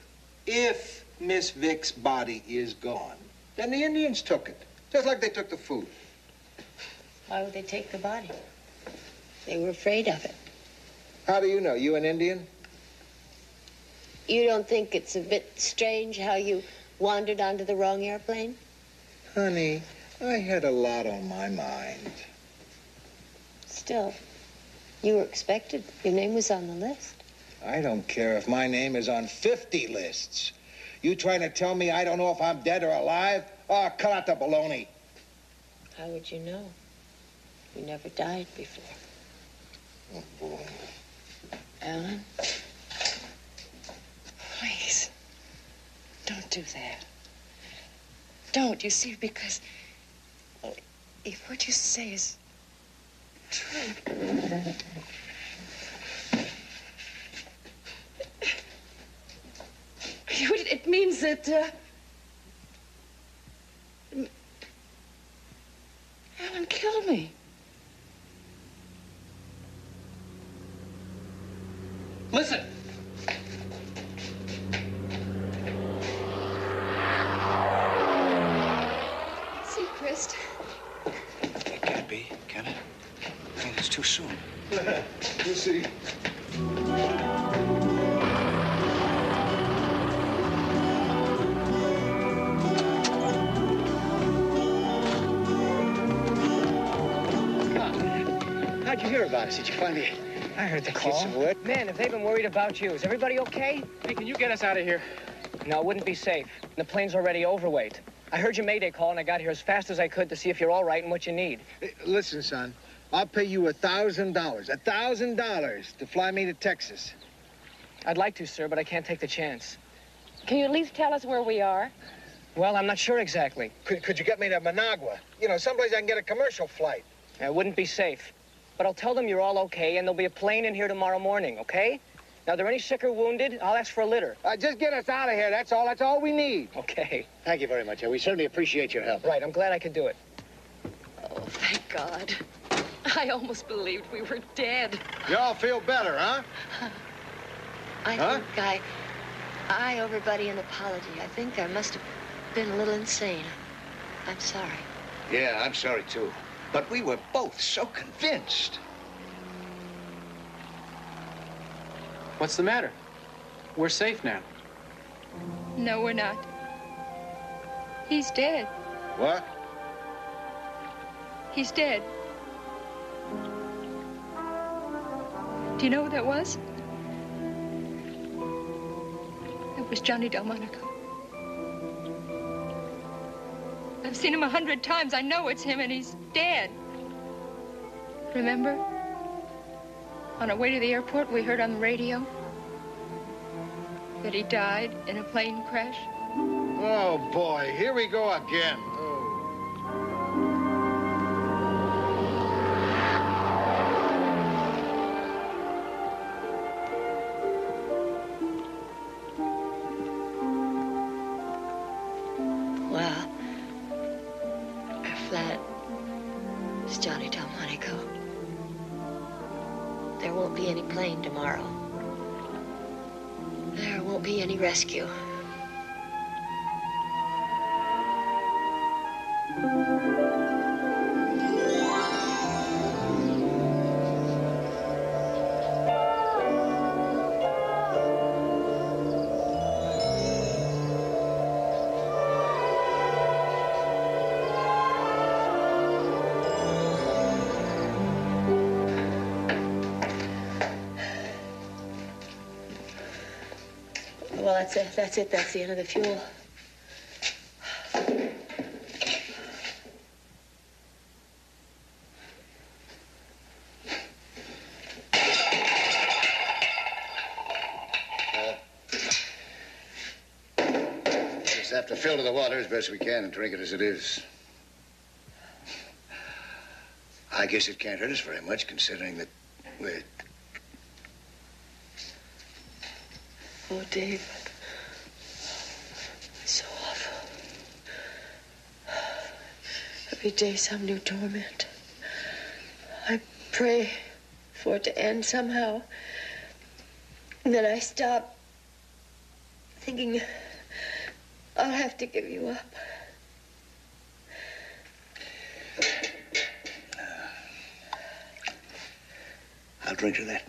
Miss Vick's body is gone, then the Indians took it, just like they took the food. Why would they take the body? They were afraid of it. How do you know? You an Indian? You don't think it's a bit strange how you wandered onto the wrong airplane? Honey, I had a lot on my mind. Still, you were expected. Your name was on the list. I don't care if my name is on 50 lists. You trying to tell me I don't know if I'm dead or alive? Oh, cut out the baloney. How would you know? You never died before. Oh, boy. Alan? Please. Don't do that. Don't, you see, because if what you say is true, it means that, Alan killed me. Listen. Seacrest. It can't be, can it? I mean, it's too soon. You see. How'd you hear about us? Did you find the... I heard the call. Man, if they've been worried about you, is everybody okay? Hey, can you get us out of here? No, it wouldn't be safe. The plane's already overweight. I heard your Mayday call, and I got here as fast as I could to see if you're all right and what you need. Listen, son, I'll pay you $1,000. $1,000 to fly me to Texas. I'd like to, sir, but I can't take the chance. Can you at least tell us where we are? Well, I'm not sure exactly. Could you get me to Managua? You know, someplace I can get a commercial flight. It wouldn't be safe. But I'll tell them you're all okay, and there'll be a plane in here tomorrow morning, okay? Now, are there any sick or wounded? I'll ask for a litter. Just get us out of here, that's all. That's all we need. Okay. Thank you very much. We certainly appreciate your help. Right, I'm glad I could do it. Oh, thank God. I almost believed we were dead. You all feel better, huh? I think I owe everybody an apology. I think I must have been a little insane. I'm sorry. Yeah, I'm sorry, too. But we were both so convinced. What's the matter? We're safe now. No, we're not. He's dead. What? He's dead. Do you know who that was? It was Johnny Delmonico. I've seen him 100 times. I know it's him, and he's dead. Remember? On our way to the airport, we heard on the radio that he died in a plane crash. Oh, boy, here we go again. Well, our flat is Johnny Delmonico. There won't be any plane tomorrow. There won't be any rescue. Well, that's it. That's it. That's the end of the fuel. Just have to filter the water as best we can and drink it as it is. I guess it can't hurt us very much, considering that we're... Oh, Dave. It's so awful. Every day some new torment. I pray for it to end somehow. And then I stop thinking I'll have to give you up. I'll drink to that.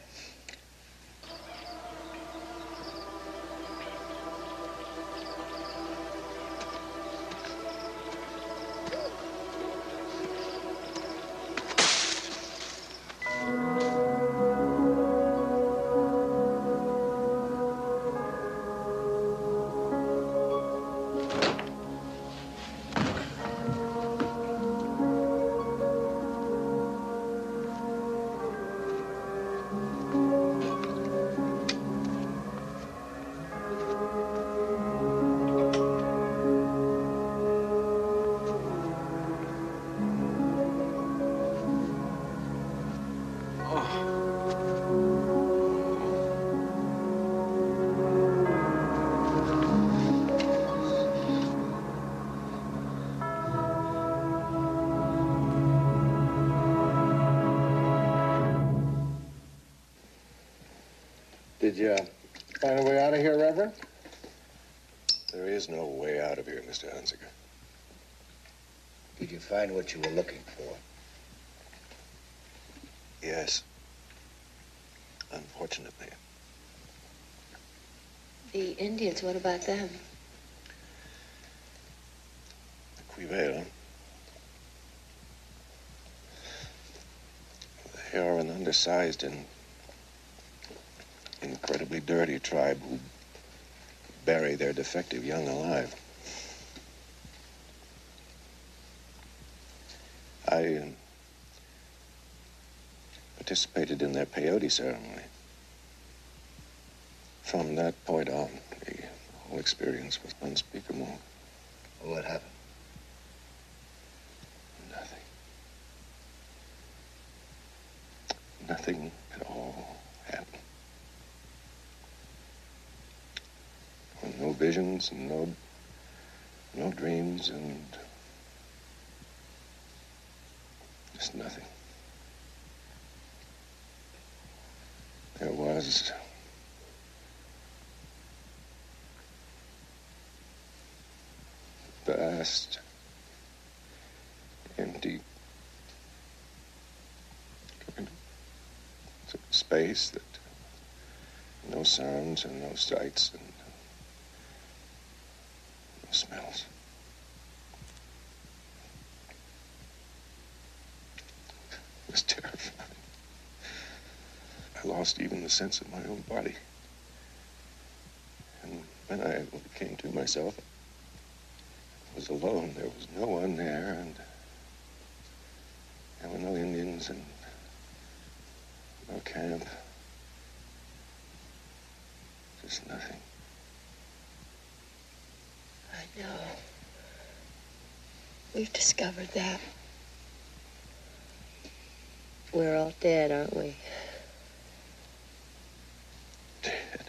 Did you find a way out of here, Reverend? There is no way out of here, Mr. Hunziker. Did you find what you were looking for? Yes. Unfortunately. The Indians, what about them? The Quivera. They are an undersized and incredibly dirty tribe who bury their defective young alive. participated in their peyote ceremony. From that point on, the whole experience was unspeakable. What happened? Nothing. Nothing at all happened. No visions, and no dreams, and just nothing. There was vast, empty space that no sounds and no sights and no smells. It was terrifying. I lost even the sense of my own body. And when I came to myself, I was alone. There was no one there, and there were no Indians and no camp. Just nothing. I know. We've discovered that. We're all dead, aren't we? Dead?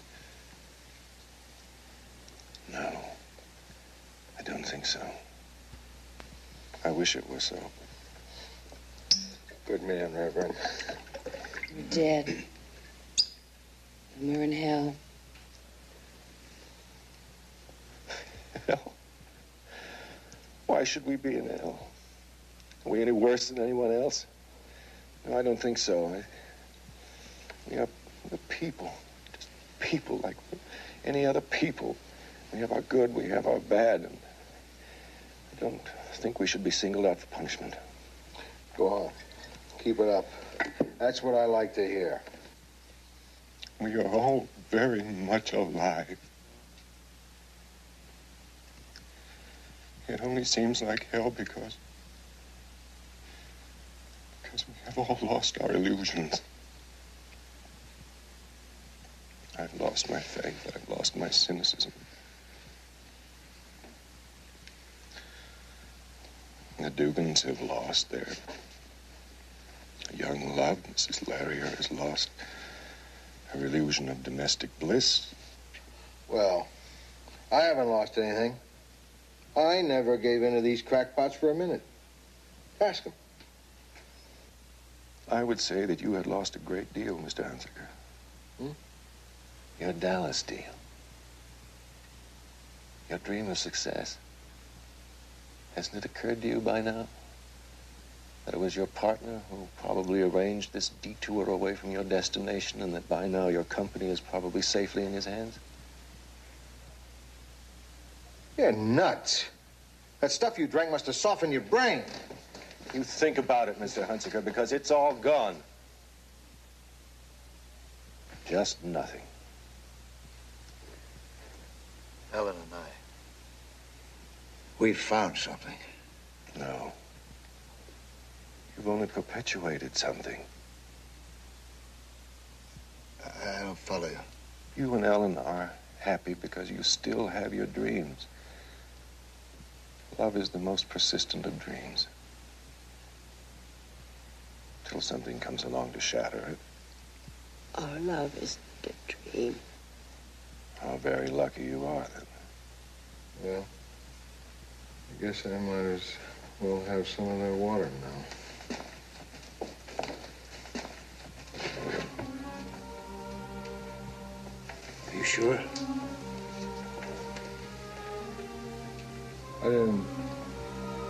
No. I don't think so. I wish it were so. Good man, Reverend. We're dead. And we're in hell. Hell? Why should we be in hell? Are we any worse than anyone else? No, I don't think so. We are people. Just people like any other people. We have our good, we have our bad, and I don't think we should be singled out for punishment. Go on. Keep it up. That's what I like to hear. We are all very much alive. It only seems like hell because we have all lost our illusions. I've lost my faith. I've lost my cynicism. The Dugans have lost their young love. Mrs. Larrier has lost her illusion of domestic bliss. Well, I haven't lost anything. I never gave in to these crackpots for a minute. Ask them. I would say that you had lost a great deal, Mr. Hunziker. Your Dallas deal. Your dream of success. Hasn't it occurred to you by now that it was your partner who probably arranged this detour away from your destination, and that by now your company is probably safely in his hands? You're nuts. That stuff you drank must have softened your brain. You think about it, Mr. Hunziker, because it's all gone. Just nothing. Ellen and I, we've found something. No. You've only perpetuated something. I don't follow you. You and Ellen are happy because you still have your dreams. Love is the most persistent of dreams. Till something comes along to shatter it. Our love isn't a dream. How very lucky you are, then. Well, I guess I might as well have some of their water now. Are you sure?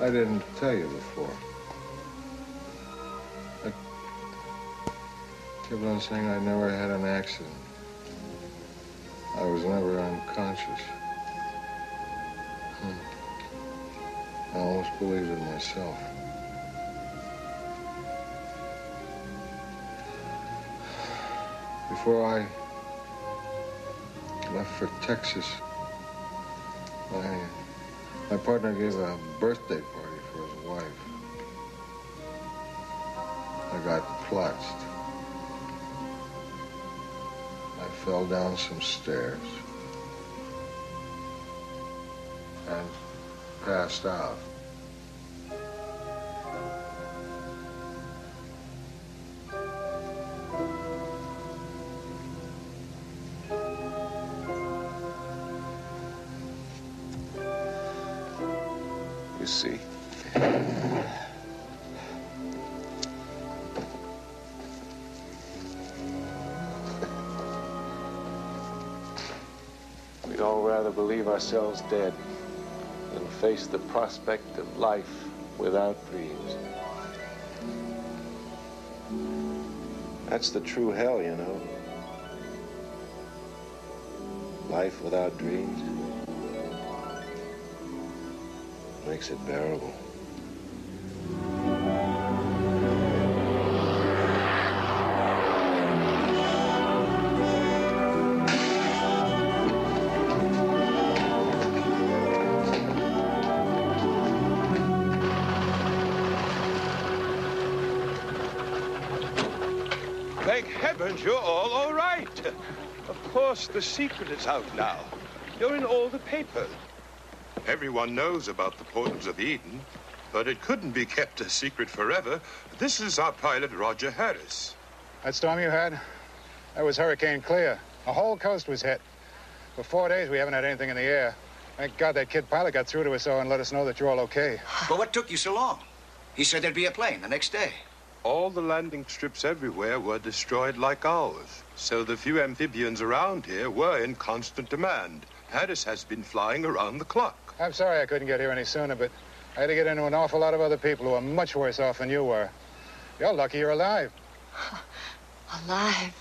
I didn't tell you before. I kept on saying I never had an accident. I was never unconscious. I almost believed it myself. Before I left for Texas, my partner gave a birthday party for his wife. I got platched. fell down some stairs and passed out. You see? We'd all rather believe ourselves dead than face the prospect of life without dreams. That's the true hell, you know. Life without dreams makes it bearable. Thank heavens you're all right. Of course, the secret is out now. You're in all the papers. Everyone knows about the portals of Eden, but it couldn't be kept a secret forever. This is our pilot, Roger Harris. That storm you had? That was Hurricane Clear. The whole coast was hit. For 4 days, we haven't had anything in the air. Thank God that kid pilot got through to us and let us know that you're all okay. But what took you so long? He said there'd be a plane the next day. All the landing strips everywhere were destroyed like ours, so the few amphibians around here were in constant demand. Harris has been flying around the clock. I'm sorry I couldn't get here any sooner, but I had to get into an awful lot of other people who are much worse off than you were. You're lucky you're alive. Alive.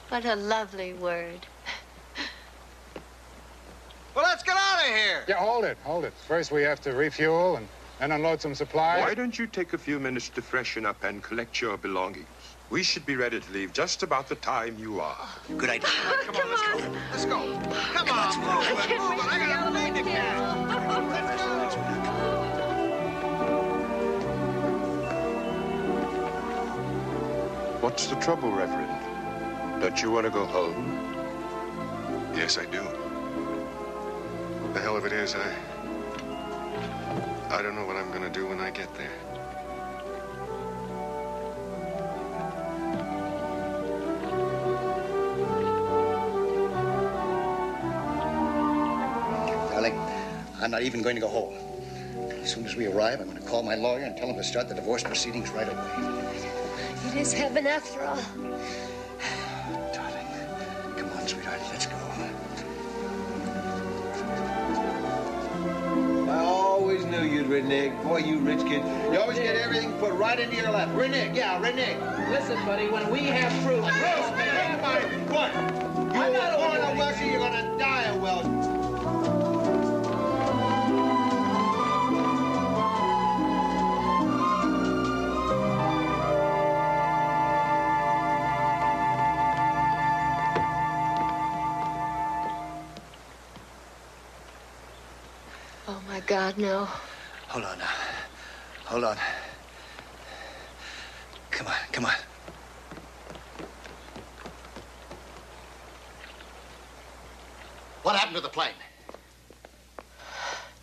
What a lovely word. Well, let's get out of here. Yeah, hold it. First, we have to refuel and unload some supplies. Why don't you take a few minutes to freshen up and collect your belongings? We should be ready to leave just about the time you are. Good idea. Come on, let's go. Let's go. Come on, move it. I gotta leave the What's the trouble, Reverend? Don't you want to go home? Yes, I do. The hell of it is, I don't know what I'm gonna do when I get there. Darling, I'm not even going to go home. As soon as we arrive, I'm going to call my lawyer and tell him to start the divorce proceedings right away. It is heaven after all. Darling, come on, sweetheart, let's go. I always knew you'd renege. Boy, you rich kid. You always get everything put right into your lap. Renege, yeah, renege. Listen, buddy, when we have proof... What? You were born a Welshie, you're gonna die a Welsh. Oh, my God, no. Hold on now. Hold on. Come on, come on. What happened to the plane?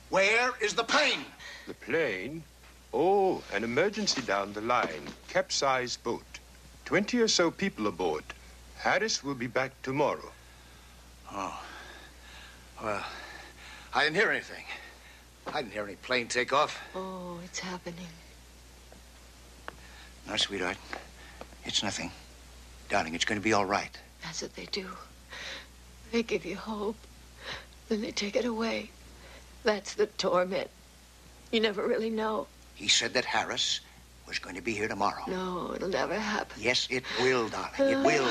Where is the plane? The plane? Oh, an emergency down the line. Capsized boat. 20 or so people aboard. Harris will be back tomorrow. Oh. Well, I didn't hear anything. I didn't hear any plane take off. Oh, it's happening. No, sweetheart. It's nothing. Darling, it's going to be all right. That's what they do. They give you hope. Then they take it away. That's the torment. You never really know. He said that Harris was going to be here tomorrow. No, it'll never happen. Yes, it will, darling. It will.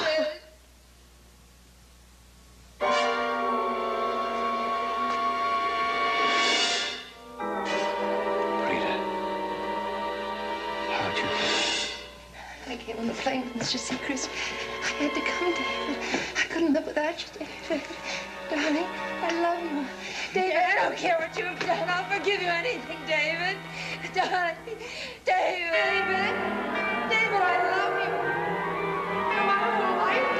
I came on the plane with Mr. Seacrest. I had to come, David. I couldn't live without you, David. Darling, I love you. David, I don't care what you've done. I'll forgive you anything, David. Darling, David. David, I love you. No matter what life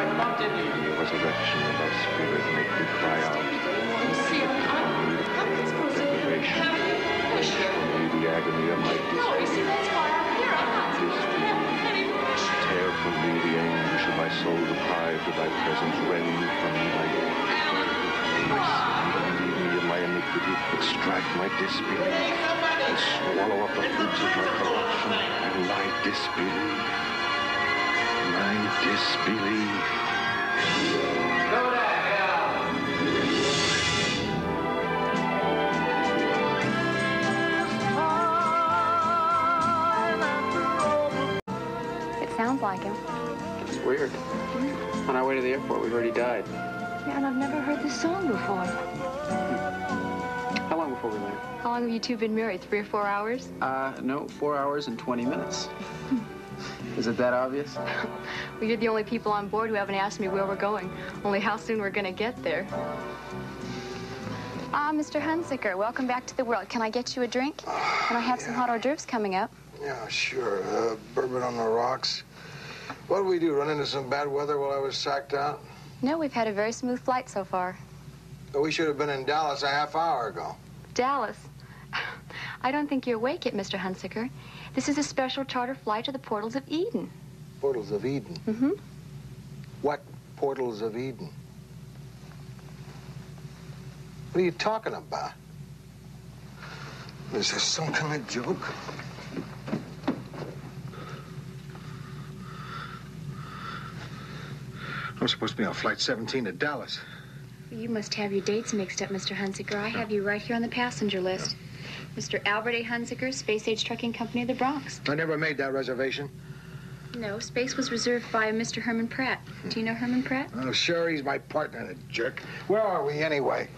I bumped into you. Resurrection of thy spirit make me cry out. The agony of my disbelief. Tear from me the anguish of my soul deprived of thy presence, rend from me thy relieve me of my iniquity, extract my disbelief, and swallow up the fruits of my corruption, and my disbelief. My disbelief. Go to hell! Sounds like him. It's weird. On our way to the airport, we heard he died. Yeah, and I've never heard this song before. How long before we land? How long have you two been married? 3 or 4 hours? No, 4 hours and 20 minutes. Is it that obvious? Well, you're the only people on board who haven't asked me where we're going, only how soon we're going to get there. Mr. Hunziker, welcome back to the world. Can I get you a drink? And I have some hot hors d'oeuvres coming up. Yeah, sure. Bourbon on the rocks. What did we do, run into some bad weather while I was sacked out? No, we've had a very smooth flight so far. But we should have been in Dallas a half hour ago. Dallas? I don't think you're awake yet, Mr. Hunziker. This is a special charter flight to the Portals of Eden. Portals of Eden? Mm-hmm. What Portals of Eden? What are you talking about? Is this some kind of joke? I'm supposed to be on Flight 17 to Dallas. You must have your dates mixed up, Mr. Hunziker. I have you right here on the passenger list. Mr. Albert A. Hunziker, Space Age Trucking Company of the Bronx. I never made that reservation. No, space was reserved by Mr. Herman Pratt. Do you know Herman Pratt? Oh, sure, he's my partner, the jerk. Where are we, anyway?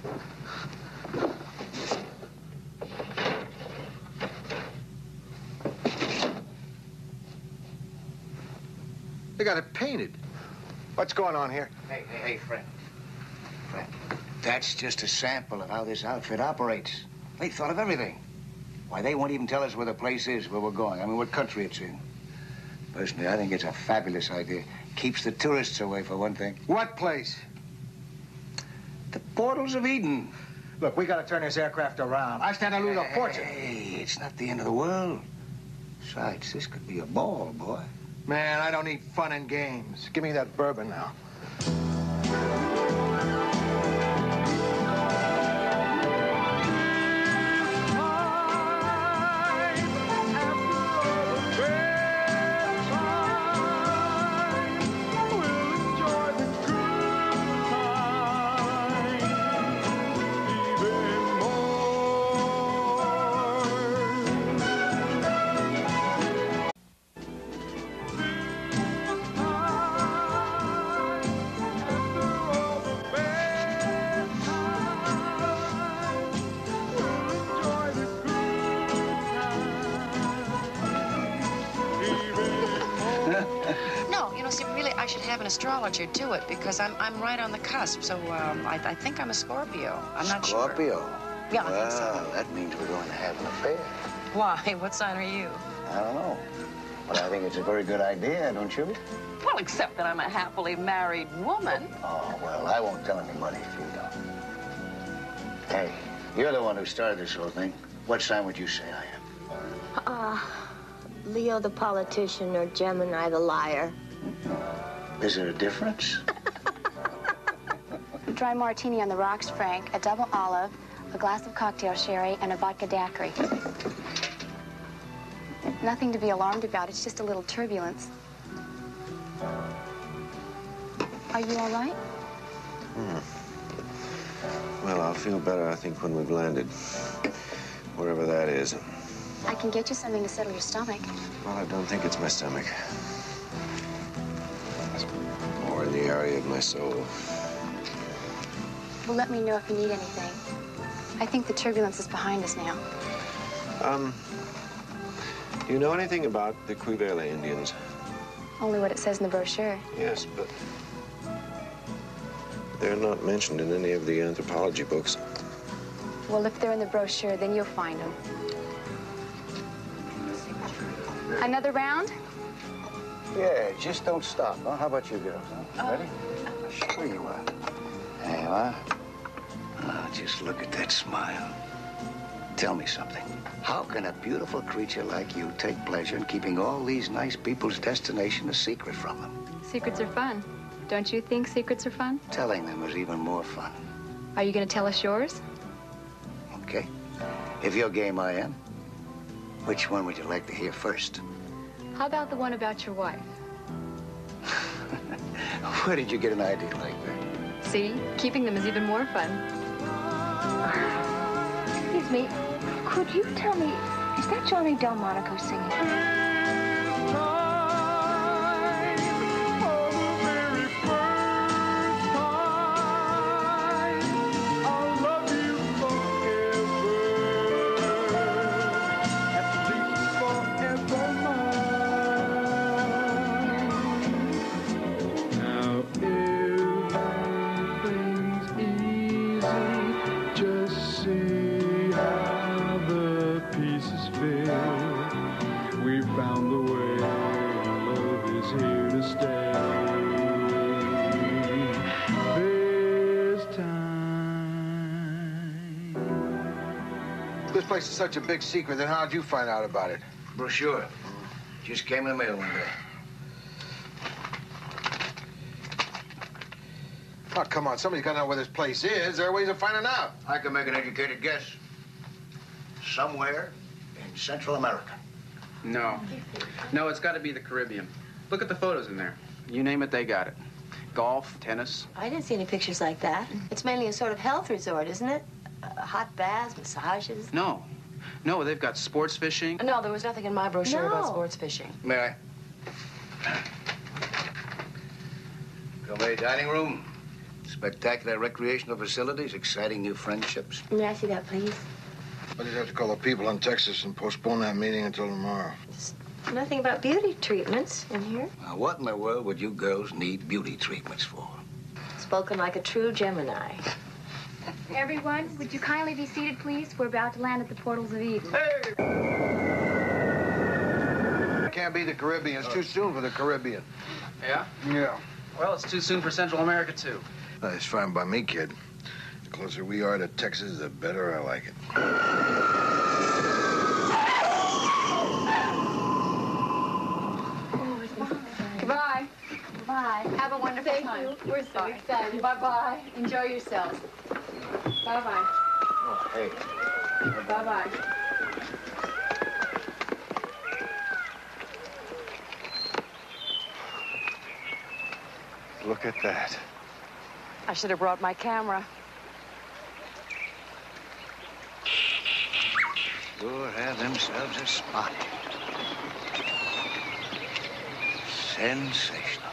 They got it painted. What's going on here? Hey, friend. Friend, that's just a sample of how this outfit operates. They thought of everything. Why, they won't even tell us where the place is, where we're going. I mean, what country it's in. Personally, I think it's a fabulous idea. Keeps the tourists away, for one thing. What place? The Portals of Eden. Look, we gotta turn this aircraft around. I stand to lose a fortune. Hey, it's not the end of the world. Besides, this could be a ball, boy. Man, I don't need fun and games. Give me that bourbon now. I should have an astrologer do it because I'm right on the cusp. So I think I'm a Scorpio. I'm not sure. Scorpio? Yeah, I think so. Well, that means we're going to have an affair. Why? What sign are you? I don't know. But I think it's a very good idea, don't you? Well, except that I'm a happily married woman. Oh, well, I won't tell anybody if you don't. Hey, you're the one who started this whole thing. What sign would you say I am? Leo the politician or Gemini the liar. Is there a difference? Dry martini on the rocks, Frank, a double olive, a glass of cocktail sherry, and a vodka daiquiri. Nothing to be alarmed about. It's just a little turbulence. Are you all right? Well, I'll feel better, I think, when we've landed. Wherever that is. I can get you something to settle your stomach. Well, I don't think it's my stomach. It's more in the area of my soul. Well, let me know if you need anything. I think the turbulence is behind us now. Do you know anything about the Quivele Indians? Only what it says in the brochure. Yes, but they're not mentioned in any of the anthropology books. Well, if they're in the brochure, then you'll find them. Another round? Yeah, just don't stop, huh? How about you girls, huh? Ready? Sure you are. There you are. Oh, just look at that smile. Tell me something. How can a beautiful creature like you take pleasure in keeping all these nice people's destination a secret from them? Secrets are fun. Don't you think secrets are fun? Telling them is even more fun. Are you going to tell us yours? Okay. If you're game, I am. Which one would you like to hear first? How about the one about your wife? Where did you get an idea like that? See? Keeping them is even more fun. Excuse me. Could you tell me, is that Johnny Delmonico singing? This place is such a big secret, then how'd you find out about it? Brochure. Just came in the mail one day. Oh, come on. Somebody's got to know where this place is. There are ways of finding out. I can make an educated guess. Somewhere in Central America. No. No, it's got to be the Caribbean. Look at the photos in there. You name it, they got it. Golf, tennis. I didn't see any pictures like that. It's mainly a sort of health resort, isn't it? Hot baths, massages. No. No, they've got sports fishing. No, there was nothing in my brochure about No. sports fishing. May I? Gourmet dining room. Spectacular recreational facilities, exciting new friendships. May I see that, please? I just have to call the people in Texas and postpone that meeting until tomorrow. Nothing about beauty treatments in here. Now, what in the world would you girls need beauty treatments for? Spoken like a true Gemini. Everyone, would you kindly be seated, please? We're about to land at the portals of Eden. Hey! It can't be the Caribbean. It's too soon for the Caribbean. Yeah? Yeah. Well, it's too soon for Central America, too. It's fine by me, kid. The closer we are to Texas, the better I like it. Goodbye. Bye. Have a wonderful time. We're so excited. Bye-bye. Enjoy yourselves. Bye-bye. Oh, hey. Bye-bye. Look at that. I should have brought my camera. Sure have themselves a spot. Sensational.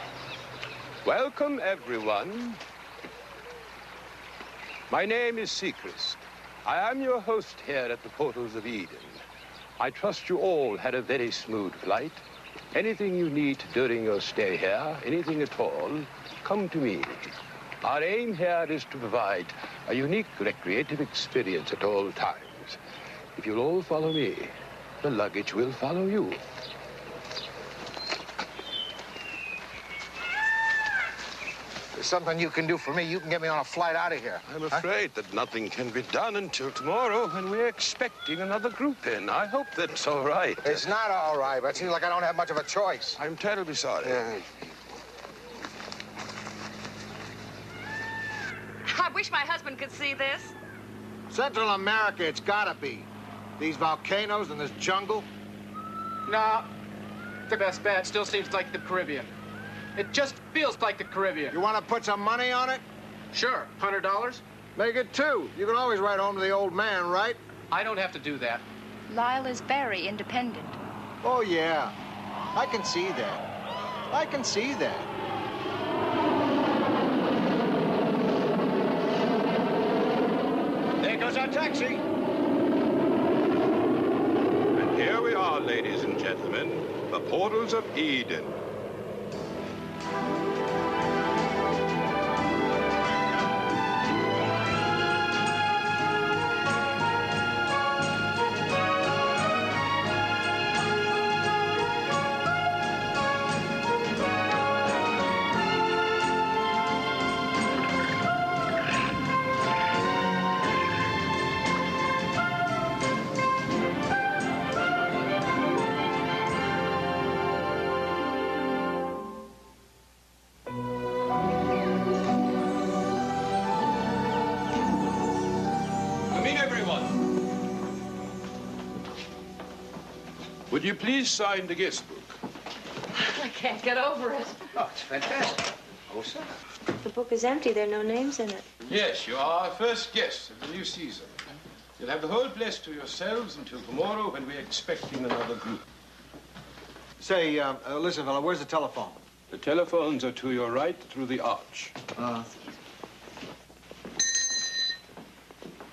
Welcome, everyone. My name is Seacrest. I am your host here at the portals of Eden. I trust you all had a very smooth flight. Anything you need during your stay here, anything at all, come to me. Our aim here is to provide a unique recreative experience at all times. If you'll all follow me, the luggage will follow you. There's something you can do for me. You can get me on a flight out of here. I'm afraid that nothing can be done until tomorrow, and we're expecting another group in. I hope that's all right. It's not all right, but it seems like I don't have much of a choice. I'm terribly sorry. Yeah. I wish my husband could see this. Central America, it's gotta be. These volcanoes and this jungle. No. The best bet still seems like the Caribbean. It just feels like the Caribbean. You want to put some money on it? Sure. $100? Make it 2. You can always write home to the old man, right? I don't have to do that. Lyle is very independent. Oh, yeah. I can see that. I can see that. There goes our taxi. And here we are, ladies and gentlemen, the portals of Eden. Would you please sign the guest book? I can't get over it. Oh, it's fantastic. Oh, sir. The book is empty. There are no names in it. Yes, you are our first guests of the new season. You'll have the whole place to yourselves until tomorrow when we're expecting another group. Say, listen, fella, where's the telephone? The telephones are to your right through the arch.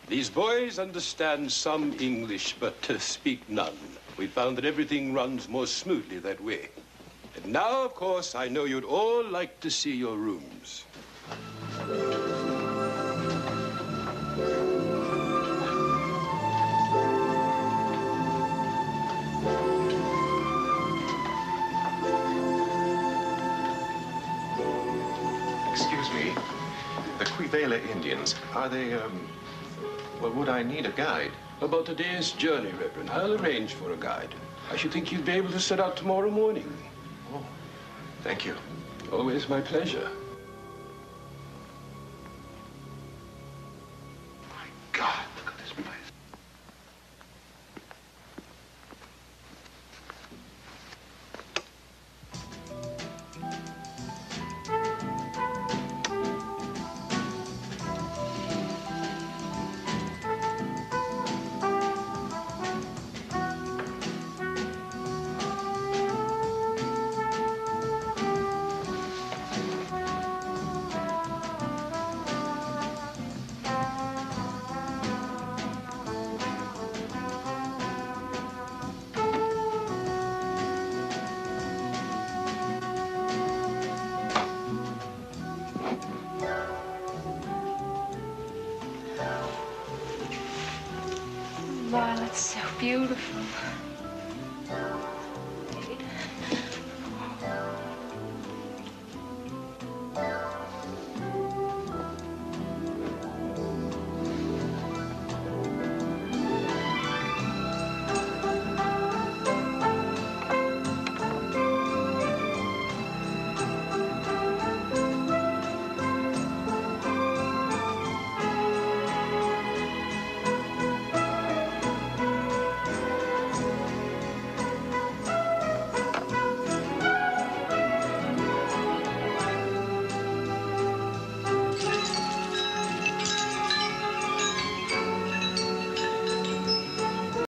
These boys understand some English, but speak none. We found that everything runs more smoothly that way. And now, of course, I know you'd all like to see your rooms. Excuse me. The Quivela Indians, are they, well, would I need a guide? About a day's journey, Reverend. I'll arrange for a guide. I should think you'd be able to set out tomorrow morning. Oh, thank you. Always my pleasure. My God, look at this place. Violet's so beautiful.